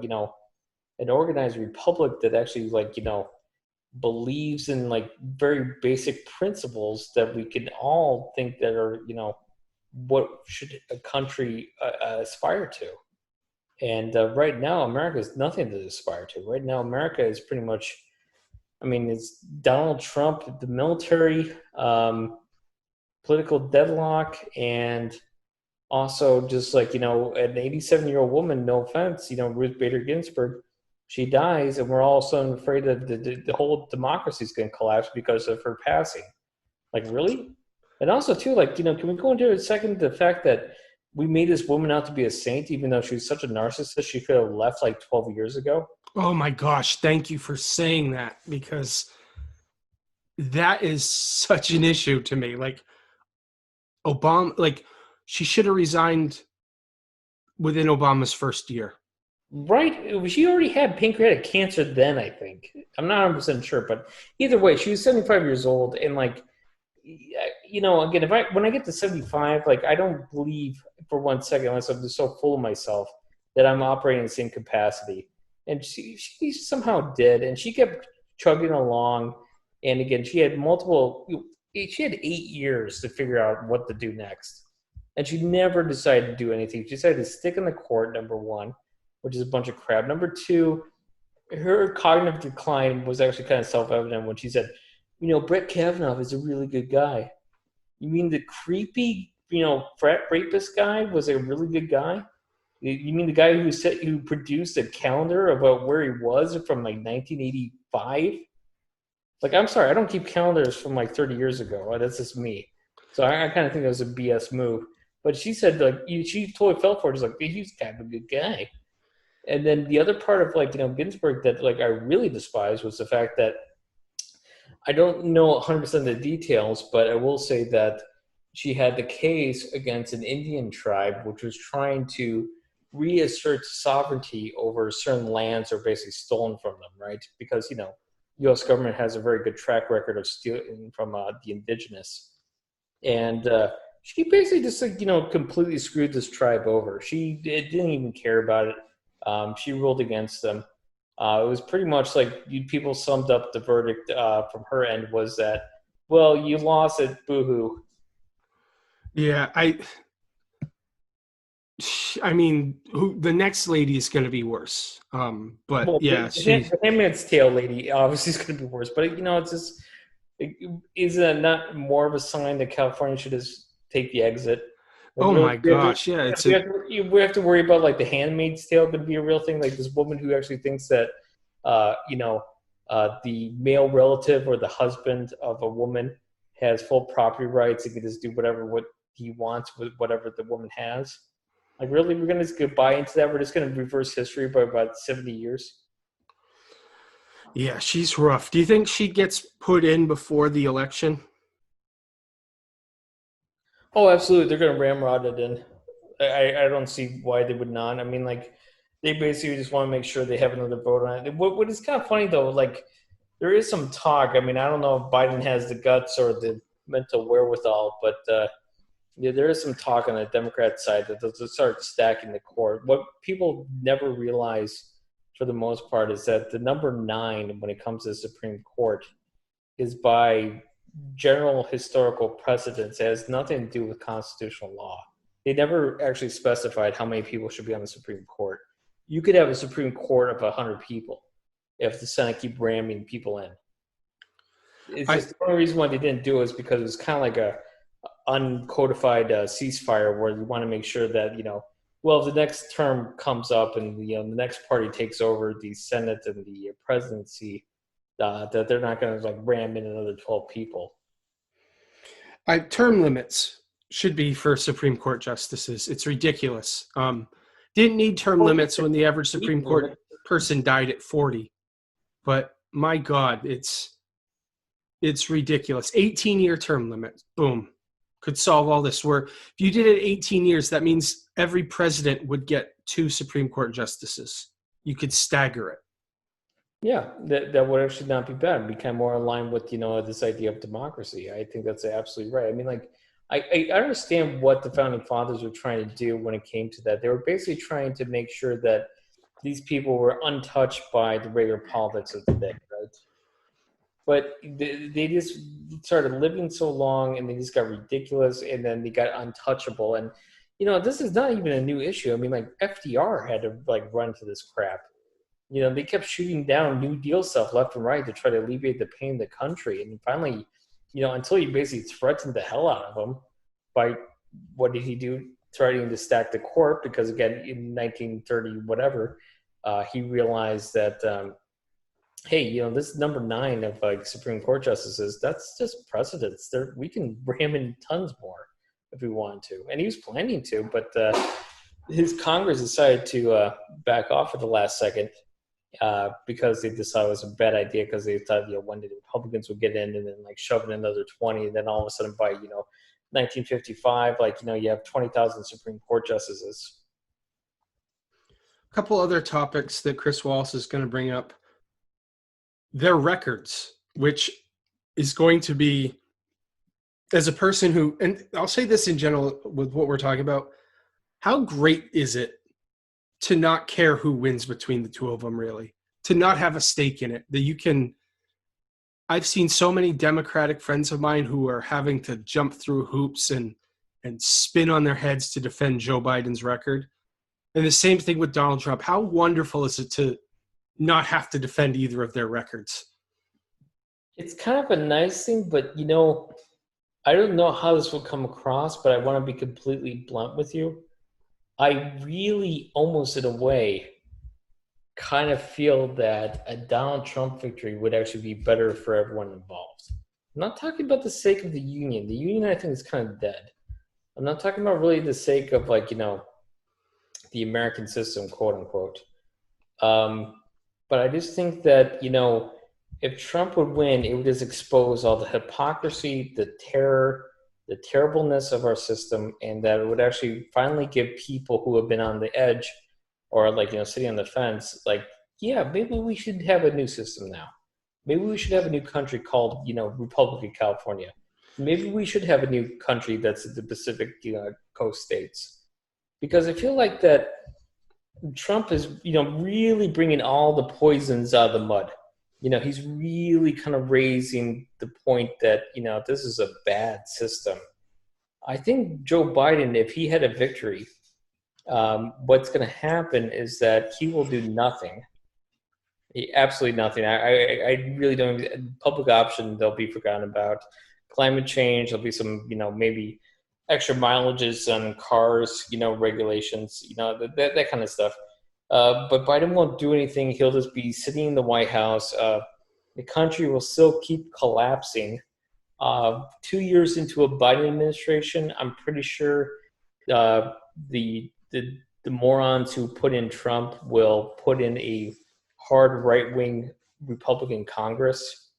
an organized republic that actually like believes in like very basic principles that we can all think that are what should a country aspire to. And right now, America is nothing to aspire to. Right now, America is pretty much, I mean, it's Donald Trump, the military, political deadlock, and also just like, an 87-year-old woman, no offense, Ruth Bader Ginsburg, she dies, and we're all of a sudden afraid that the whole democracy is going to collapse because of her passing. Like, really? And also, too, like, can we go into a second the fact that we made this woman out to be a saint, even though she was such a narcissist? She could have left like 12 years ago. Oh my gosh, thank you for saying that, because that is such an issue to me. Like, Obama, like, she should have resigned within Obama's first year. Right? She already had pancreatic cancer then, I think. I'm not 100% sure, but either way, she was 75 years old, and like, again, if I when I get to 75, like, I don't believe for 1 second, unless I'm just so full of myself, that I'm operating in the same capacity. And she somehow did, and she kept chugging along. And again, she had 8 years to figure out what to do next, and she never decided to do anything. She decided to stick in the court. Number one, which is a bunch of crap. Number two, her cognitive decline was actually kind of self-evident when she said, Brett Kavanaugh is a really good guy. You mean the creepy, frat rapist guy was a really good guy? You mean the guy who produced a calendar about where he was from like 1985? Like, I'm sorry, I don't keep calendars from like 30 years ago. That's just me. So I kind of think that was a BS move. But she said, like, she totally fell for it. She's like, he's kind of a good guy. And then the other part of, like, Ginsburg that, like, I really despise was the fact that I don't know 100% of the details, but I will say that she had the case against an Indian tribe which was trying to reassert sovereignty over certain lands that are basically stolen from them, right? Because, U.S. government has a very good track record of stealing from the indigenous. And she basically just, like, completely screwed this tribe over. She didn't even care about it. She ruled against them. It was pretty much like people summed up the verdict from her end was that, well, you lost it, boohoo. Yeah, I mean, the next lady is going to be worse. But Well, yeah, the Handmaid's Tale lady obviously is going to be worse, but it's just, is it not more of a sign that California should just take the exit? Like, oh really, my gosh, yeah, it's we have to worry about, like, the Handmaid's Tale going to be a real thing. Like, this woman who actually thinks that, the male relative or the husband of a woman has full property rights and can just do what he wants with whatever the woman has. Like, really, we're going to just go buy into that? We're just going to reverse history by about 70 years? yeah, she's rough. Do you think she gets put in before the election? Oh, absolutely. They're going to ramrod it in. I don't see why they would not. I mean, like, they basically just want to make sure they have another vote on it. What is kind of funny, though, like, there is some talk. I mean, I don't know if Biden has the guts or the mental wherewithal, but yeah, there is some talk on the Democrat side that they'll start stacking the court. What people never realize, for the most part, is that the number 9 when it comes to the Supreme Court is by general historical precedence. It has nothing to do with constitutional law. They never actually specified how many people should be on the Supreme Court. You could have a Supreme Court of 100 people if the Senate keep ramming people in. It's I just the only reason why they didn't do it is because it was kind of like a uncodified ceasefire where you want to make sure that, well, if the next term comes up and the next party takes over the Senate and the presidency, that they're not going to, like, ram in another 12 people. term limits should be for Supreme Court justices. It's ridiculous. Didn't need term limits when the average Supreme Court person died at 40. But my God, it's ridiculous. 18-year term limit, boom, could solve all this. Where if you did it 18 years, that means every president would get 2 Supreme Court justices. You could stagger it. Yeah, that would actually not be bad. It'd be kind of more aligned with, this idea of democracy. I think that's absolutely right. I mean, like, I understand what the founding fathers were trying to do when it came to that. They were basically trying to make sure that these people were untouched by the regular politics of the day, right? But they just started living so long, and they just got ridiculous, and then they got untouchable. And, this is not even a new issue. I mean, like, FDR had to, like, run to this crap. They kept shooting down New Deal stuff left and right to try to alleviate the pain in the country. And finally, until he basically threatened the hell out of them by, what did he do? Trying to stack the court, because, again, in 1930, whatever, he realized that, hey, this number 9 of, like, Supreme Court justices, that's just precedence. We can ram in tons more if we want to. And he was planning to, but his Congress decided to back off at the last second. Because they decided it was a bad idea, because they thought, when the Republicans would get in and then, like, shove in another 20, and then all of a sudden by 1955, like, you have 20,000 Supreme Court justices. A couple other topics that Chris Wallace is going to bring up. Their records, which is going to be, as a person who, and I'll say this in general with what we're talking about, how great is it to not care who wins between the two of them, really? To not have a stake in it, that you can. I've seen so many Democratic friends of mine who are having to jump through hoops and spin on their heads to defend Joe Biden's record. And the same thing with Donald Trump. How wonderful is it to not have to defend either of their records? It's kind of a nice thing, but I don't know how this will come across, but I want to be completely blunt with you. I really, almost in a way, kind of feel that a Donald Trump victory would actually be better for everyone involved. I'm not talking about the sake of the union. The union, I think, is kind of dead. I'm not talking about really the sake of the American system, quote unquote. But I just think that, if Trump would win, it would just expose all the hypocrisy, the terror, the terribleness of our system, and that it would actually finally give people who have been on the edge or sitting on the fence, yeah, maybe we should have a new system now. Maybe we should have a new country called, Republic of California. Maybe we should have a new country that's the Pacific coast states. Because I feel like that Trump is, really bringing all the poisons out of the mud. He's really kind of raising the point that, this is a bad system. I think Joe Biden, if he had a victory, what's going to happen is that he will do nothing. Absolutely nothing. I really don't. Public option, they'll be forgotten about. Climate change, there'll be some, maybe extra mileages on cars, regulations, that kind of stuff. But Biden won't do anything. He'll just be sitting in the White House. The country will still keep collapsing. 2 years into a Biden administration, I'm pretty sure the morons who put in Trump will put in a hard right-wing Republican Congress,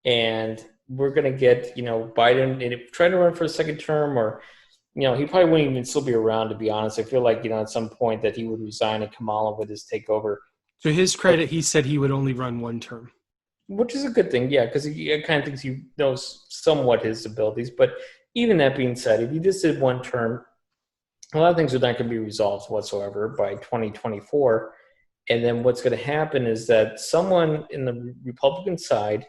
and we're going to get Biden and trying to run for a second term, or he probably wouldn't even still be around, to be honest. I feel like at some point that he would resign and Kamala would just take over. To his credit, he said he would only run one term, which is a good thing, yeah, because he kind of thinks he knows somewhat his abilities. But even that being said, if he just did one term, a lot of things are not going to be resolved whatsoever by 2024. And then what's going to happen is that someone in the Republican side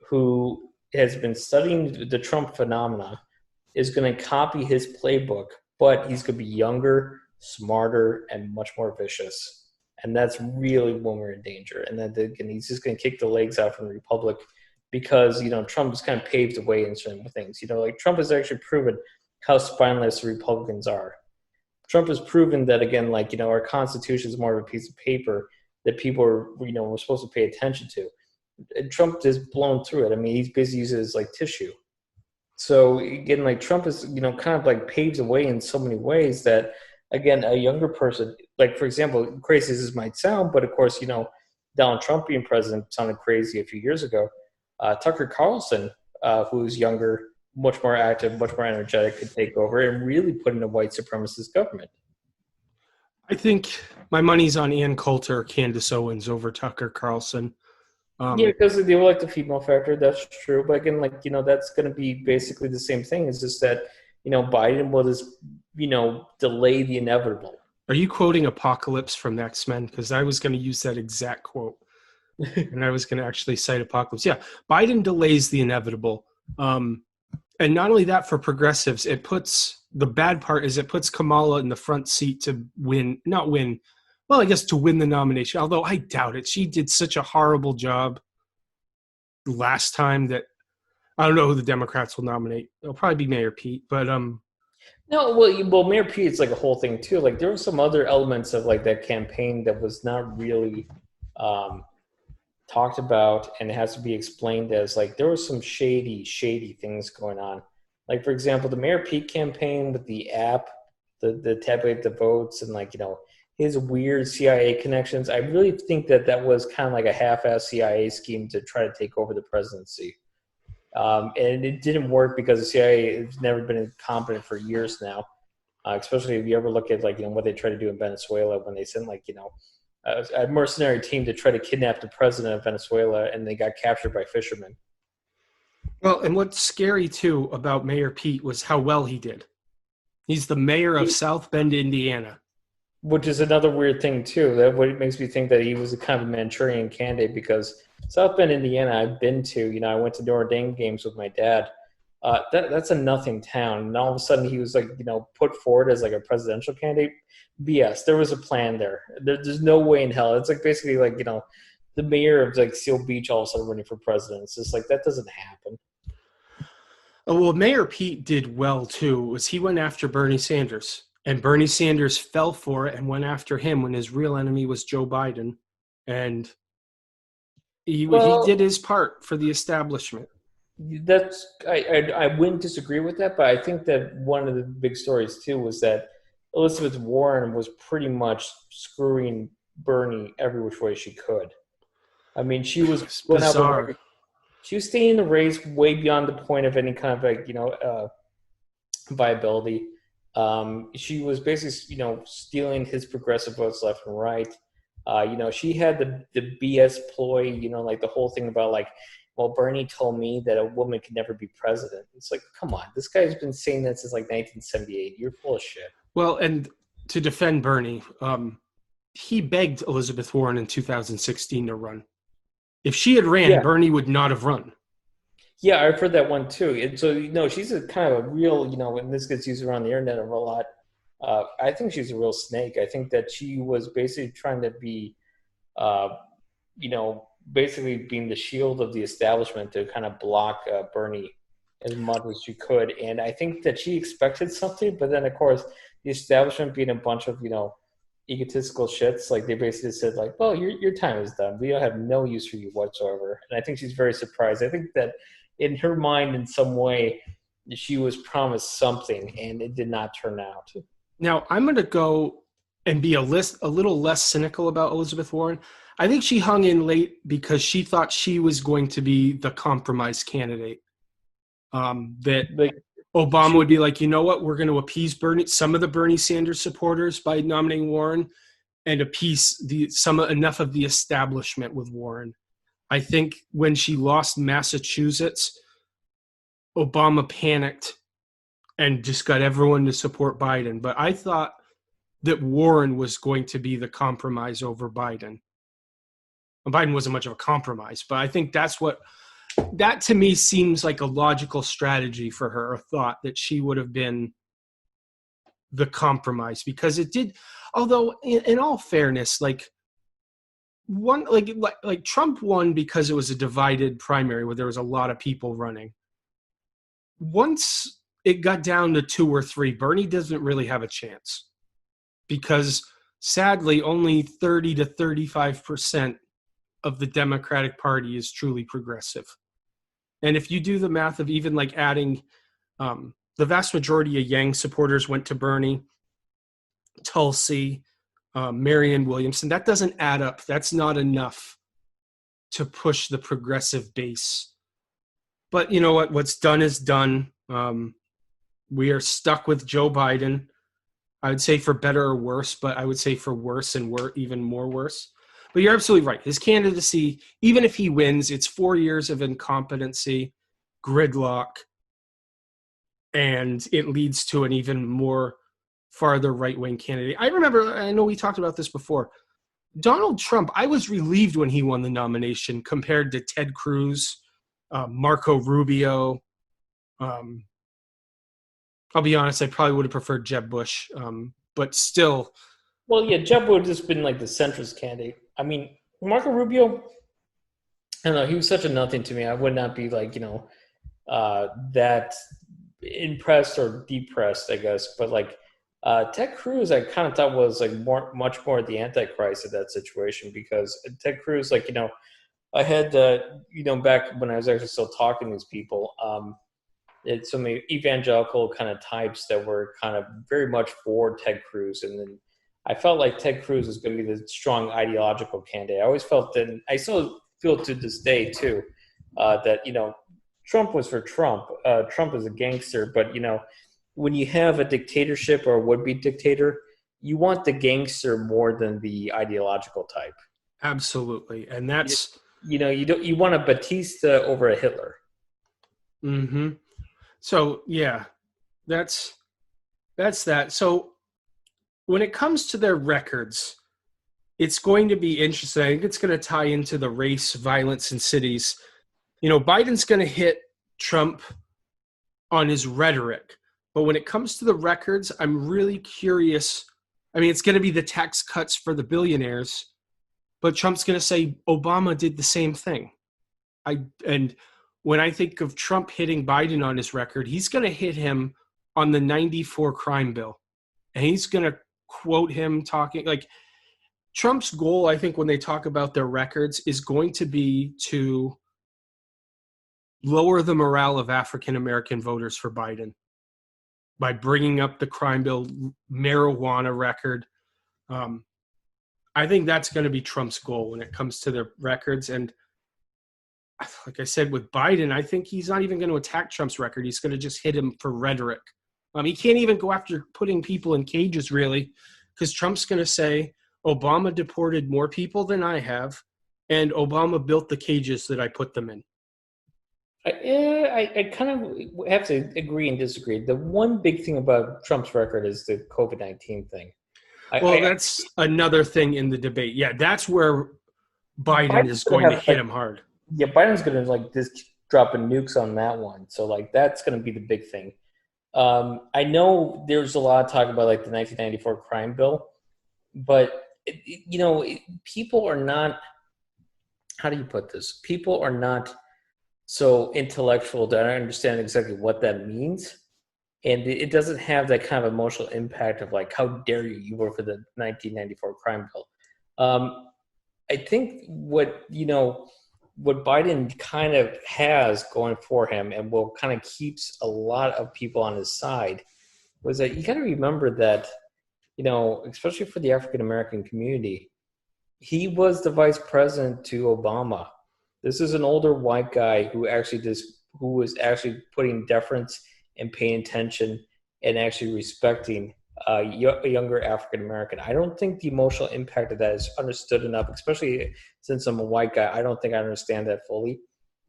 who has been studying the Trump phenomena is going to copy his playbook, but he's going to be younger, smarter, and much more vicious. And that's really when we're in danger. And then again, he's just going to kick the legs out from the Republic because, Trump has kind of paved the way in certain things. Trump has actually proven how spineless the Republicans are. Trump has proven that, again, our Constitution is more of a piece of paper that people are, we're supposed to pay attention to. And Trump has blown through it. I mean, he's busy using it as tissue. So again, Trump is, kind of paves the way in so many ways that, again, a younger person, for example, crazy as this might sound, but of course, Donald Trump being president sounded crazy a few years ago. Tucker Carlson, who's younger, much more active, much more energetic, could take over and really put in a white supremacist government. I think my money's on Ann Coulter or Candace Owens over Tucker Carlson. Yeah, because they like the female factor. That's true. But again, that's going to be basically the same thing. It's just that, Biden will just, delay the inevitable. Are you quoting Apocalypse from X-Men? Because I was going to use that exact quote. And I was going to actually cite Apocalypse. Yeah, Biden delays the inevitable. And not only that, for progressives, the bad part is it puts Kamala in the front seat to to win the nomination, although I doubt it. She did such a horrible job last time that I don't know who the Democrats will nominate. It'll probably be Mayor Pete, but No, well, Mayor Pete, it's a whole thing too. There were some other elements of that campaign that was not really talked about, and it has to be explained as there were some shady things going on. For example, the Mayor Pete campaign with the app, the tabulate the votes, and his weird CIA connections. I really think that was kind of a half-ass CIA scheme to try to take over the presidency. And it didn't work because the CIA has never been incompetent for years now. especially if you ever look at what they try to do in Venezuela when they sent a mercenary team to try to kidnap the president of Venezuela, and they got captured by fishermen. Well, and what's scary too about Mayor Pete was how well he did. He's the mayor of South Bend, Indiana. Which is another weird thing too. That what makes me think that he was a kind of a Manchurian candidate, because South Bend, Indiana, I've been to. I went to Notre Dame games with my dad. That's a nothing town, and all of a sudden he was put forward as like a presidential candidate. BS. There was a plan there. There's no way in hell. It's like basically the mayor of like Seal Beach all of a sudden running for president. It's just like that doesn't happen. Oh, well, Mayor Pete did well too. Was he went after Bernie Sanders, and Bernie Sanders fell for it and went after him when his real enemy was Joe Biden, and he did his part for the establishment. I wouldn't disagree with that, but I think that one of the big stories too was that Elizabeth Warren was pretty much screwing Bernie every which way she could. I mean, she was bizarre. She was staying in the race way beyond the point of any kind of viability. She was basically stealing his progressive votes left and right. She had the BS ploy, like the whole thing about well, Bernie told me that a woman could never be president. It's like, come on, this guy's been saying that since 1978. You're full of shit. Well, and to defend Bernie, he begged Elizabeth Warren in 2016 to run. If she had ran, Bernie would not have run. Yeah, I've heard that one too. And so, she's a kind of a real, and this gets used around the internet a lot. I think she's a real snake. I think that she was basically trying to be, basically being the shield of the establishment to kind of block Bernie as much as she could. And I think that she expected something, but then of course the establishment being a bunch of, egotistical shits, like they basically said well, your time is done. We have no use for you whatsoever. And I think she's very surprised. I think that in her mind, in some way, she was promised something and it did not turn out. Now I'm going to go and be a little less cynical about Elizabeth Warren. I think she hung in late because she thought she was going to be the compromise candidate. Obama would be like, you know what, we're going to appease some of the Bernie Sanders supporters by nominating Warren and appease enough of the establishment with Warren. I think when she lost Massachusetts, Obama panicked and just got everyone to support Biden. But I thought that Warren was going to be the compromise over Biden. Biden wasn't much of a compromise, but I think that to me seems like a logical strategy for her, a thought that she would have been the compromise, because it did, although in all fairness, Trump won because it was a divided primary where there was a lot of people running. Once it got down to 2 or 3, Bernie doesn't really have a chance because sadly only 30 to 35% of the Democratic Party is truly progressive. And if you do the math of even adding the vast majority of Yang supporters went to Bernie, Tulsi, Marianne Williamson, that doesn't add up. That's not enough to push the progressive base. But you know what? What's done is done. We are stuck with Joe Biden. I would say for better or worse, but I would say for worse and even more worse. But you're absolutely right. His candidacy, even if he wins, it's 4 years of incompetency, gridlock, and it leads to an even more farther right-wing candidate. I know we talked about this before. Donald Trump, I was relieved when he won the nomination compared to Ted Cruz, Marco Rubio. I'll be honest, I probably would have preferred Jeb Bush, but still. Well, yeah, Jeb would have just been the centrist candidate. I mean, Marco Rubio, I don't know, he was such a nothing to me. I would not be that impressed or depressed, I guess. But Ted Cruz, I kind of thought was much more the antichrist of that situation, because Ted Cruz, I had back when I was actually still talking to these people, it's so many evangelical kind of types that were kind of very much for Ted Cruz, and then I felt like Ted Cruz was going to be the strong ideological candidate. I always felt that, I still feel to this day too, that Trump was for Trump. Trump is a gangster, but when you have a dictatorship or a would-be dictator, you want the gangster more than the ideological type. Absolutely. And that's, you want a Batista over a Hitler. mm-hmm. So yeah, that's that. So when it comes to their records, it's going to be interesting. I think it's going to tie into the race violence in cities. Biden's going to hit Trump on his rhetoric, but when it comes to the records, I'm really curious. I mean, it's going to be the tax cuts for the billionaires, but Trump's going to say Obama did the same thing. And when I think of Trump hitting Biden on his record, he's going to hit him on the 94 crime bill. And he's going to quote him talking like Trump's goal, I think, when they talk about their records is going to be to lower the morale of African-American voters for Biden by bringing up the crime bill, marijuana record. I think that's going to be Trump's goal when it comes to their records. And like I said, with Biden, I think he's not even going to attack Trump's record. He's going to just hit him for rhetoric. He can't even go after putting people in cages, really, because Trump's going to say, Obama deported more people than I have, and Obama built the cages that I put them in. I kind of have to agree and disagree. The one big thing about Trump's record is the COVID-19 thing. That's another thing in the debate. Yeah, that's where Biden is going to hit him hard. Yeah, Biden's going to just dropping nukes on that one. So that's going to be the big thing. I know there's a lot of talk about the 1994 crime bill, but people are not. How do you put this? People are not so intellectual to understand exactly what that means, and it doesn't have that kind of emotional impact of how dare you vote for the 1994 crime bill. I think what Biden kind of has going for him and will kind of keeps a lot of people on his side was that you got to remember that, especially for the African-American community, he was the vice president to Obama. This is an older white guy who was actually putting deference and paying attention and actually respecting a younger African-American. I don't think the emotional impact of that is understood enough, especially since I'm a white guy. I don't think I understand that fully,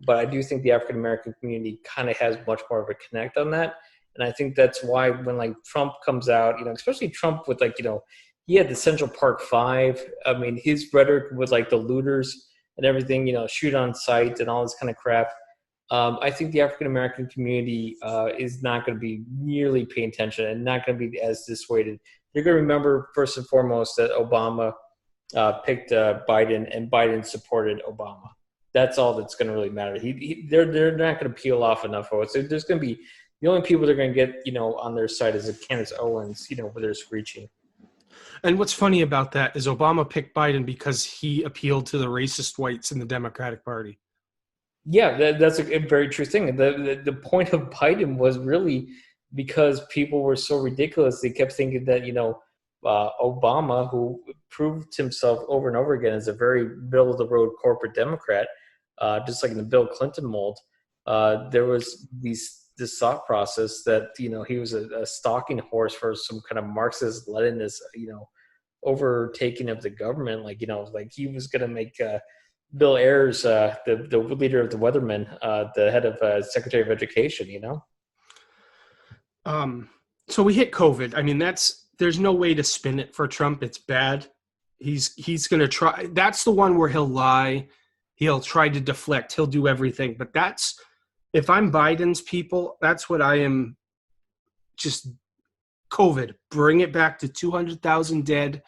but I do think the African-American community kind of has much more of a connect on that. And I think that's why when Trump comes out, especially Trump with he had the Central Park 5. I mean, his rhetoric with the looters and everything, shoot on sight and all this kind of crap. I think the African-American community is not going to be nearly paying attention and not going to be as dissuaded. They're going to remember, first and foremost, that Obama picked Biden and Biden supported Obama. That's all that's going to really matter. They're not going to peel off enough votes. So there's going to be the only people they're going to get, on their side is Candace Owens, where they're screeching. And what's funny about that is Obama picked Biden because he appealed to the racist whites in the Democratic Party. Yeah, that's a very true thing. The point of Biden was really because people were so ridiculous. They kept thinking that, Obama, who proved himself over and over again as a very middle-of-the-road corporate Democrat, just like in the Bill Clinton mold, there was this thought process that, he was a stalking horse for some kind of Marxist Leninist, overtaking of the government. He was going to make Bill Ayers, the leader of the Weathermen, the head of Secretary of Education, So we hit COVID. I mean, there's no way to spin it for Trump. It's bad. He's going to try. That's the one where he'll lie. He'll try to deflect. He'll do everything. But if I'm Biden's people, that's what I am. Just COVID. Bring it back to 200,000 dead.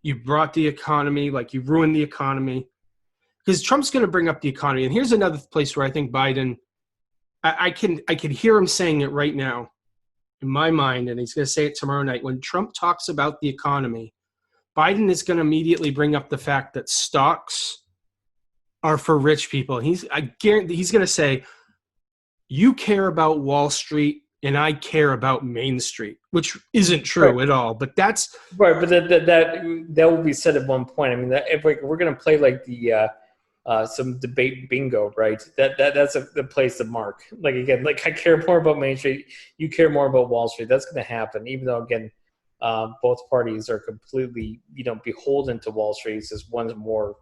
You brought the economy, you ruined the economy. Because Trump's going to bring up the economy. And here's another place where I think Biden, I can hear him saying it right now in my mind, and he's going to say it tomorrow night. When Trump talks about the economy, Biden is going to immediately bring up the fact that stocks are for rich people. I guarantee he's going to say, you care about Wall Street and I care about Main Street, which isn't true at all. But that's right. But that will be said at one point. I mean, if we're going to play some debate bingo, right? That's the place to mark. Like again, like I care more about Main Street, you care more about Wall Street. That's going to happen, even though again, both parties are completely beholden to Wall Street. It's just one's more,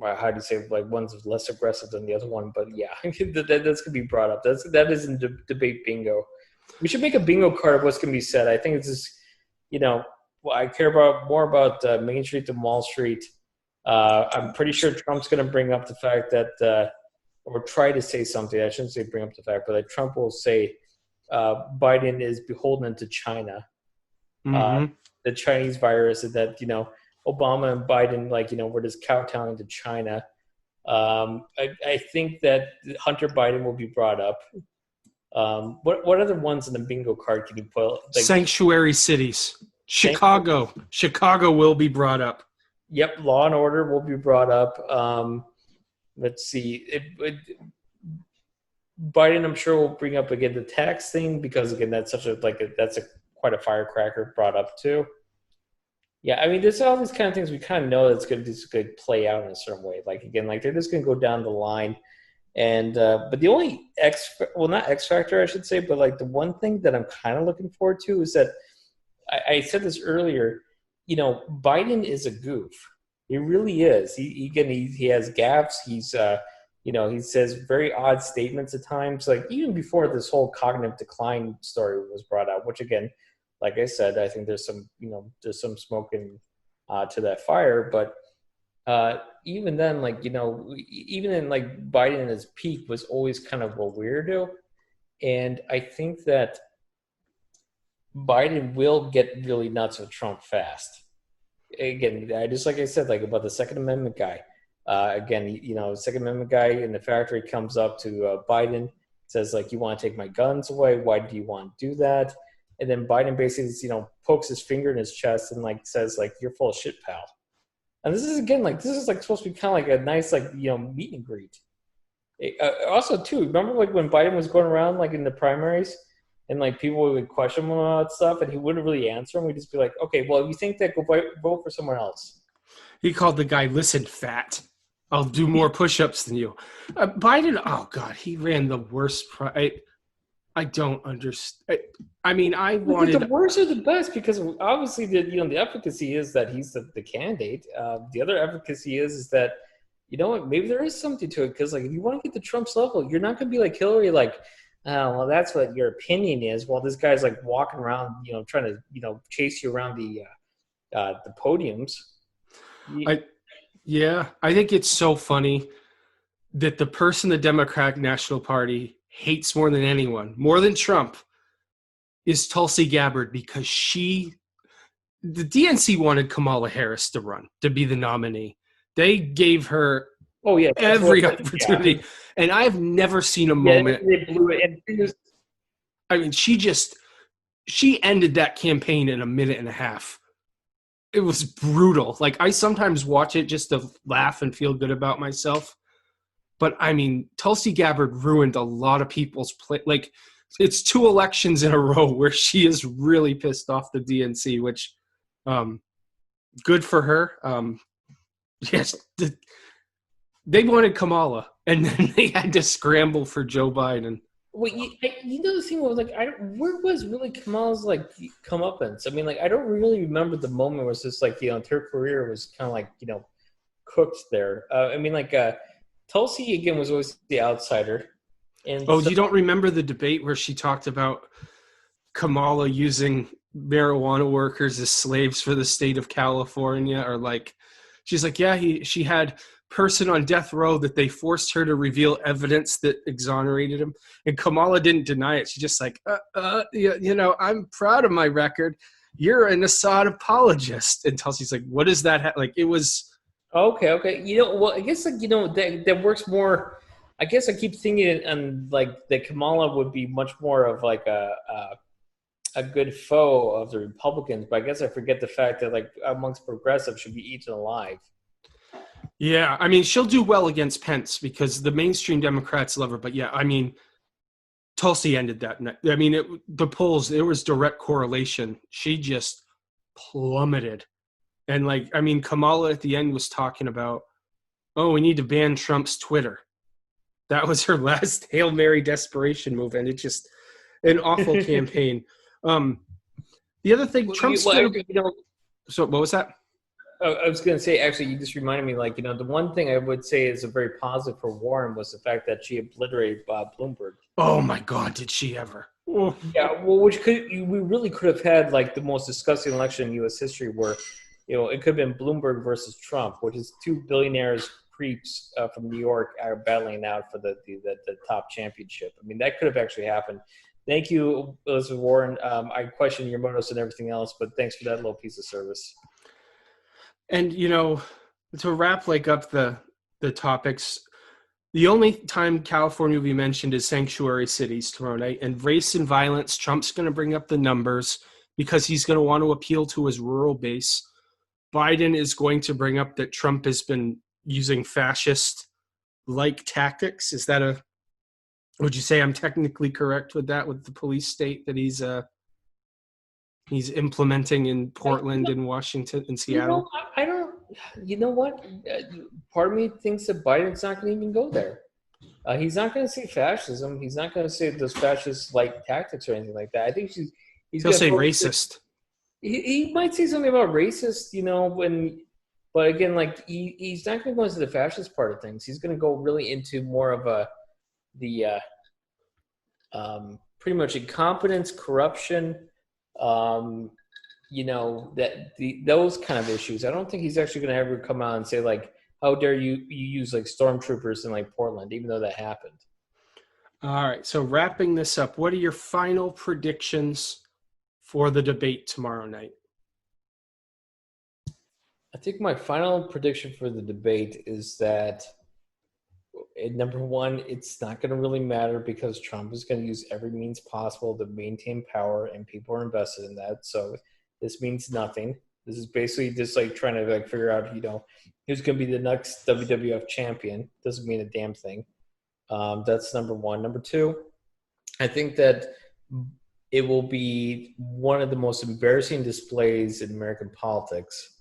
how do you say, like one's less aggressive than the other one. But yeah, that's going to be brought up. That is in debate bingo. We should make a bingo card of what's going to be said. I think it's just I care more about Main Street than Wall Street. I'm pretty sure Trump's going to bring up the fact that, or try to say something. I shouldn't say bring up the fact, but that Trump will say Biden is beholden to China, the Chinese virus, and that Obama and Biden we're just kowtowing to China. I think that Hunter Biden will be brought up. What other ones in the bingo card can you put? Like, sanctuary cities. Chicago will be brought up. Yep, law and order will be brought up. Let's see. Biden, I'm sure, will bring up again the tax thing because again that's quite a firecracker brought up too. Yeah, I mean, there's all these kind of things we kind of know that's going to play out in a certain way. Like again, like they're just going to go down the line, and but the only not X factor I should say, but like the one thing that I'm kind of looking forward to is that I said this earlier. Biden is a goof. He really is. He has gaffes. He's he says very odd statements at times. Like even before this whole cognitive decline story was brought out, which again, like I said, I think there's some smoke to that fire. But even then, even in Biden in his peak was always kind of a weirdo, and I think that Biden will get really nuts with Trump fast. Again, just like I said, about the Second Amendment guy. Second Amendment guy in the factory comes up to Biden, says you want to take my guns away. Why do you want to do that? And then Biden basically, pokes his finger in his chest and says you're full of shit, pal. And this is supposed to be kind of a nice meet and greet. Also, too, remember when Biden was going around in the primaries? And people would question him about stuff, and he wouldn't really answer them. We'd just be like, "Okay, well, if you think that, go vote for someone else." He called the guy, "Listen, fat, I'll do more push-ups than you." Biden, oh god, he ran the worst. I don't understand. I mean, I wanted the worst or the best because obviously the efficacy is that he's the candidate. The other efficacy is that maybe there is something to it because if you want to get to Trump's level, you're not going to be like Hillary, oh, well, that's what your opinion is. While this guy's walking around, trying to, chase you around the podiums. I think it's so funny that the person the Democratic National Party hates more than anyone, more than Trump, is Tulsi Gabbard because the DNC wanted Kamala Harris to run, to be the nominee. They gave her every opportunity. Yeah. And I've never seen a moment. They blew it. I mean, she ended that campaign in a minute and a half. It was brutal. I sometimes watch it just to laugh and feel good about myself. But I mean, Tulsi Gabbard ruined a lot of people's play. It's 2 elections in a row where she is really pissed off the DNC, which good for her. Yes, they wanted Kamala, and then they had to scramble for Joe Biden. Wait, the thing was where was really Kamala's comeuppance? I mean, I don't really remember the moment where it's just her career was kind of cooked there. I mean, Tulsi again was always the outsider. And you don't remember the debate where she talked about Kamala using marijuana workers as slaves for the state of California, or she's she had person on death row that they forced her to reveal evidence that exonerated him, and Kamala didn't deny it. She's just I'm proud of my record. You're an Assad apologist. And Tulsi's what does that it was okay. Well, I guess that works more. I guess I keep thinking that Kamala would be much more of a good foe of the Republicans, but I guess I forget the fact that amongst progressives should be eaten alive. Yeah, I mean, she'll do well against Pence because the mainstream Democrats love her. But yeah, I mean, Tulsi ended that. I mean, the polls, there was direct correlation. She just plummeted. And Kamala at the end was talking about oh, we need to ban Trump's Twitter. That was her last Hail Mary desperation move, and it's just an awful campaign. The other thing, Trump's going to be. So what was that? I was going to say, actually, you just reminded me, like, the one thing I would say is a very positive for Warren was the fact that she obliterated Bob Bloomberg. Oh, my God, did she ever? Oh. Yeah, well, we really could have had, like, the most disgusting election in U.S. history where, it could have been Bloomberg versus Trump, which is two billionaires creeps from New York are battling out for the top championship. I mean, that could have actually happened. Thank you, Elizabeth Warren. I question your motives and everything else, but thanks for that little piece of service. And, to wrap up the topics, the only time California will be mentioned is sanctuary cities tomorrow night. And race and violence, Trump's going to bring up the numbers because he's going to want to appeal to his rural base. Biden is going to bring up that Trump has been using fascist-like tactics. Would you say I'm technically correct with that, with the police state that he's implementing in Portland and Washington and Seattle? I don't. You know what? Part of me thinks that Biden's not going to even go there. He's not going to say fascism. He's not going to say those fascist-like tactics or anything like that. I think he'll say racist. He might say something about racist, but again, like he's not going to go into the fascist part of things. He's going to go really into more of pretty much incompetence, corruption, those kind of issues. I don't think he's actually going to ever come out and say, like, how dare you use like stormtroopers in like Portland, even though that happened. All right. So wrapping this up, what are your final predictions for the debate tomorrow night? I think my final prediction for the debate is that number one, it's not going to really matter because Trump is going to use every means possible to maintain power, and people are invested in that. So this means nothing. This is basically just like trying to like figure out, who's going to be the next WWF champion. Doesn't mean a damn thing. That's number one. Number two, I think that it will be one of the most embarrassing displays in American politics.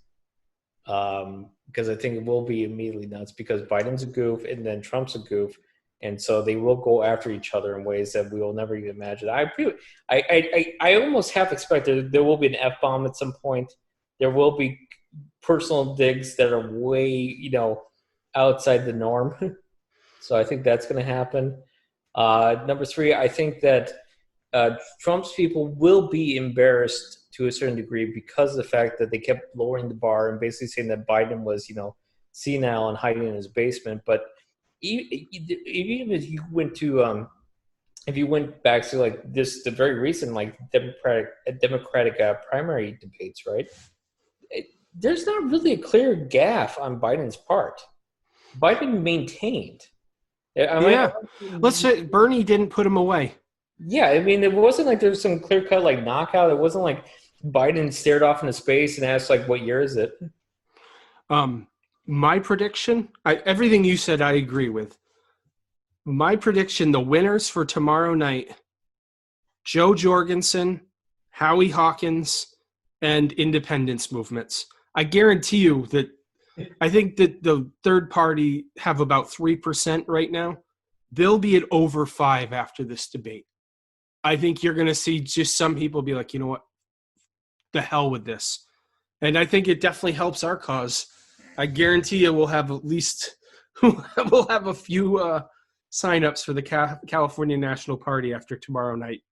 Because I think it will be immediately nuts because Biden's a goof and then Trump's a goof. And so they will go after each other in ways that we will never even imagine. I almost half expect there will be an F-bomb at some point. There will be personal digs that are way, outside the norm. So I think that's going to happen. Number three, I think that Trump's people will be embarrassed to a certain degree because of the fact that they kept lowering the bar and basically saying that Biden was, senile and hiding in his basement. But even if you went to, if you went back to like the very recent like Democratic primary debates, right? There's not really a clear gaffe on Biden's part. Biden maintained. Let's say Bernie didn't put him away. Yeah, I mean, it wasn't like there was some clear-cut like knockout. It wasn't like Biden stared off into space and asked like, "What year is it?" My prediction, everything you said, I agree with. My prediction: the winners for tomorrow night: Joe Jorgensen, Howie Hawkins, and independence movements. I guarantee you that. I think that the third party have about 3% right now. They'll be at over 5% after this debate. I think you're going to see just some people be like, you know what, the hell with this. And I think it definitely helps our cause. I guarantee you we'll have at least we'll have a few signups for the California National Party after tomorrow night.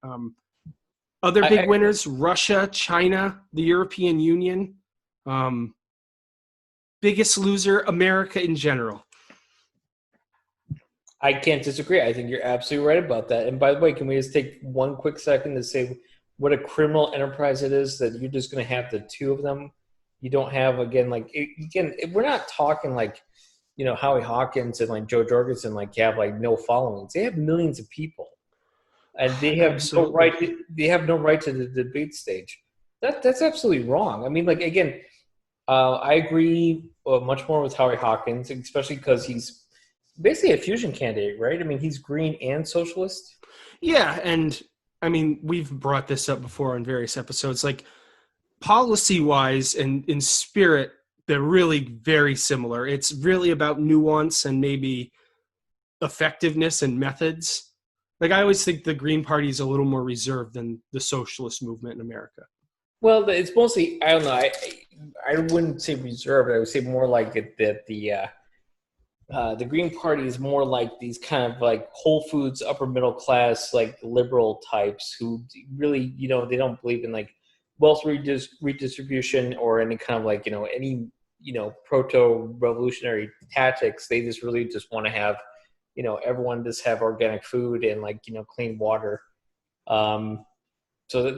Other big winners, Russia, China, the European Union. Biggest loser, America in general. I can't disagree. I think you're absolutely right about that. And by the way, can we just take one quick second to say what a criminal enterprise it is that you're just going to have the two of them? You don't have, again, we're not talking like, Howie Hawkins and like Joe Jorgensen, like have like no followings. They have millions of people, and they have no right. They have no right to the debate stage. That's absolutely wrong. I mean, like again, I agree much more with Howie Hawkins, especially because he's basically a fusion candidate, right? I mean, he's green and socialist. Yeah, and I mean, we've brought this up before in various episodes. Like, policy-wise and in spirit, they're really very similar. It's really about nuance and maybe effectiveness and methods. Like, I always think the Green Party is a little more reserved than the socialist movement in America. Well, it's mostly, I don't know. I wouldn't say reserved. I would say more like that the Green Party is more like these kind of like Whole Foods, upper middle class, like liberal types who really, they don't believe in like wealth redistribution or any kind of like, any, proto-revolutionary tactics. They just really just want to have, everyone just have organic food and like, clean water. So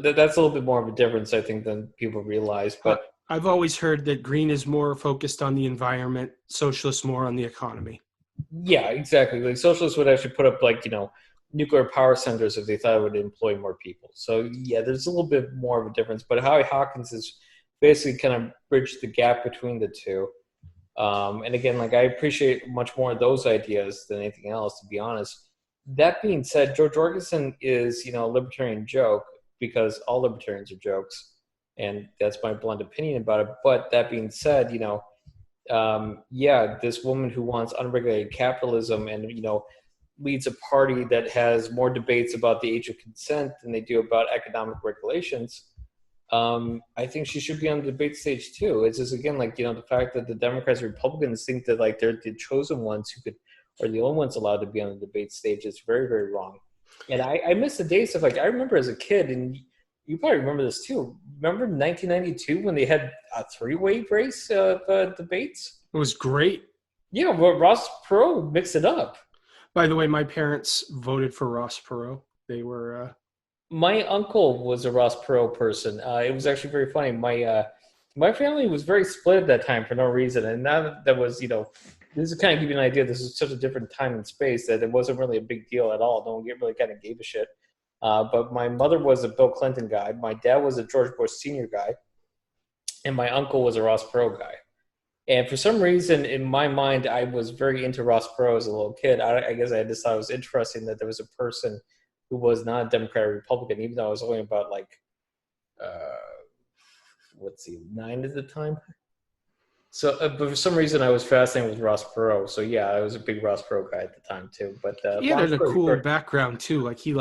that's a little bit more of a difference, I think, than people realize. But I've always heard that Green is more focused on the environment, socialists more on the economy. yeah, exactly. Like socialists would actually put up like, nuclear power centers if they thought it would employ more people. So yeah, there's a little bit more of a difference. But Howie Hawkins has basically kind of bridged the gap between the two. And again, like I appreciate much more of those ideas than anything else, to be honest. That being said, George Jorgensen is, a libertarian joke because all libertarians are jokes. And that's my blunt opinion about it. But that being said, this woman who wants unregulated capitalism and, leads a party that has more debates about the age of consent than they do about economic regulations. I think she should be on the debate stage too. It's just, again, like, the fact that the Democrats and Republicans think that like they're the chosen ones who could, or the only ones allowed to be on the debate stage is very, very wrong. And I miss the days of like, I remember as a kid, and you probably remember this too. Remember 1992 when they had a three-way race debates? It was great. Yeah, well, Ross Perot mixed it up. By the way, my parents voted for Ross Perot. They were... My uncle was a Ross Perot person. It was actually very funny. My family was very split at that time for no reason. And now that was, this is kind of give you an idea. This is such a different time and space that it wasn't really a big deal at all. No one really kind of gave a shit. But my mother was a Bill Clinton guy. My dad was a George Bush Sr. guy. And my uncle was a Ross Perot guy. And for some reason, in my mind, I was very into Ross Perot as a little kid. I guess I just thought it was interesting that there was a person who was not a Democrat or Republican, even though I was only about like, 9 at the time. So, but for some reason, I was fascinated with Ross Perot. So yeah, I was a big Ross Perot guy at the time too. But he had a cool background too. Like he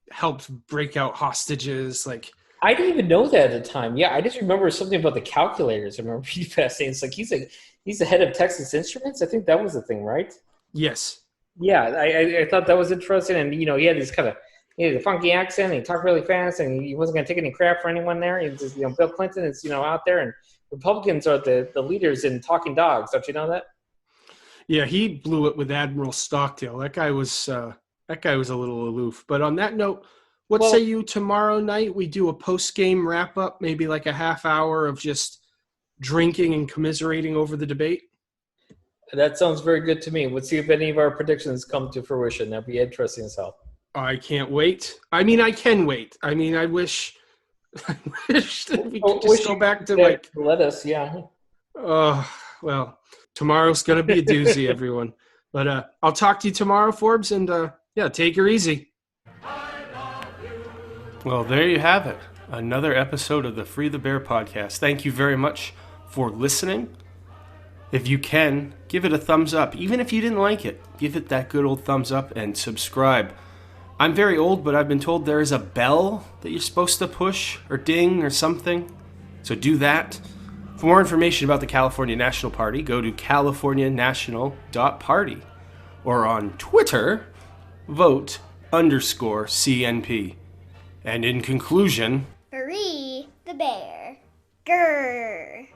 helped break out hostages. Like I didn't even know that at the time. Yeah, I just remember something about the calculators. I remember pretty fascinating. It's like he's the head of Texas Instruments. I think that was the thing, right? Yes. Yeah, I thought that was interesting, and he had this kind of a funky accent. And he talked really fast, and he wasn't going to take any crap for anyone there. He was just, Bill Clinton is out there, and Republicans are the leaders in talking dogs. Don't you know that? Yeah, he blew it with Admiral Stockdale. That guy was a little aloof. But on that note, what say you tomorrow night we do a post-game wrap-up, maybe like a half hour of just drinking and commiserating over the debate? That sounds very good to me. Let's see if any of our predictions come to fruition. That'd be interesting as hell. I can't wait. I mean, I can wait. I mean, I wish that we could just go back to let us, yeah. Well, tomorrow's going to be a doozy, everyone. But I'll talk to you tomorrow, Forbes, and take her easy. Well, there you have it. Another episode of the Free the Bear podcast. Thank you very much for listening. If you can, give it a thumbs up. Even if you didn't like it, give it that good old thumbs up and subscribe. I'm very old, but I've been told there is a bell that you're supposed to push or ding or something. So do that. For more information about the California National Party, go to californianational.party or on Twitter, vote_CNP. And in conclusion, Free the bear. Grrr.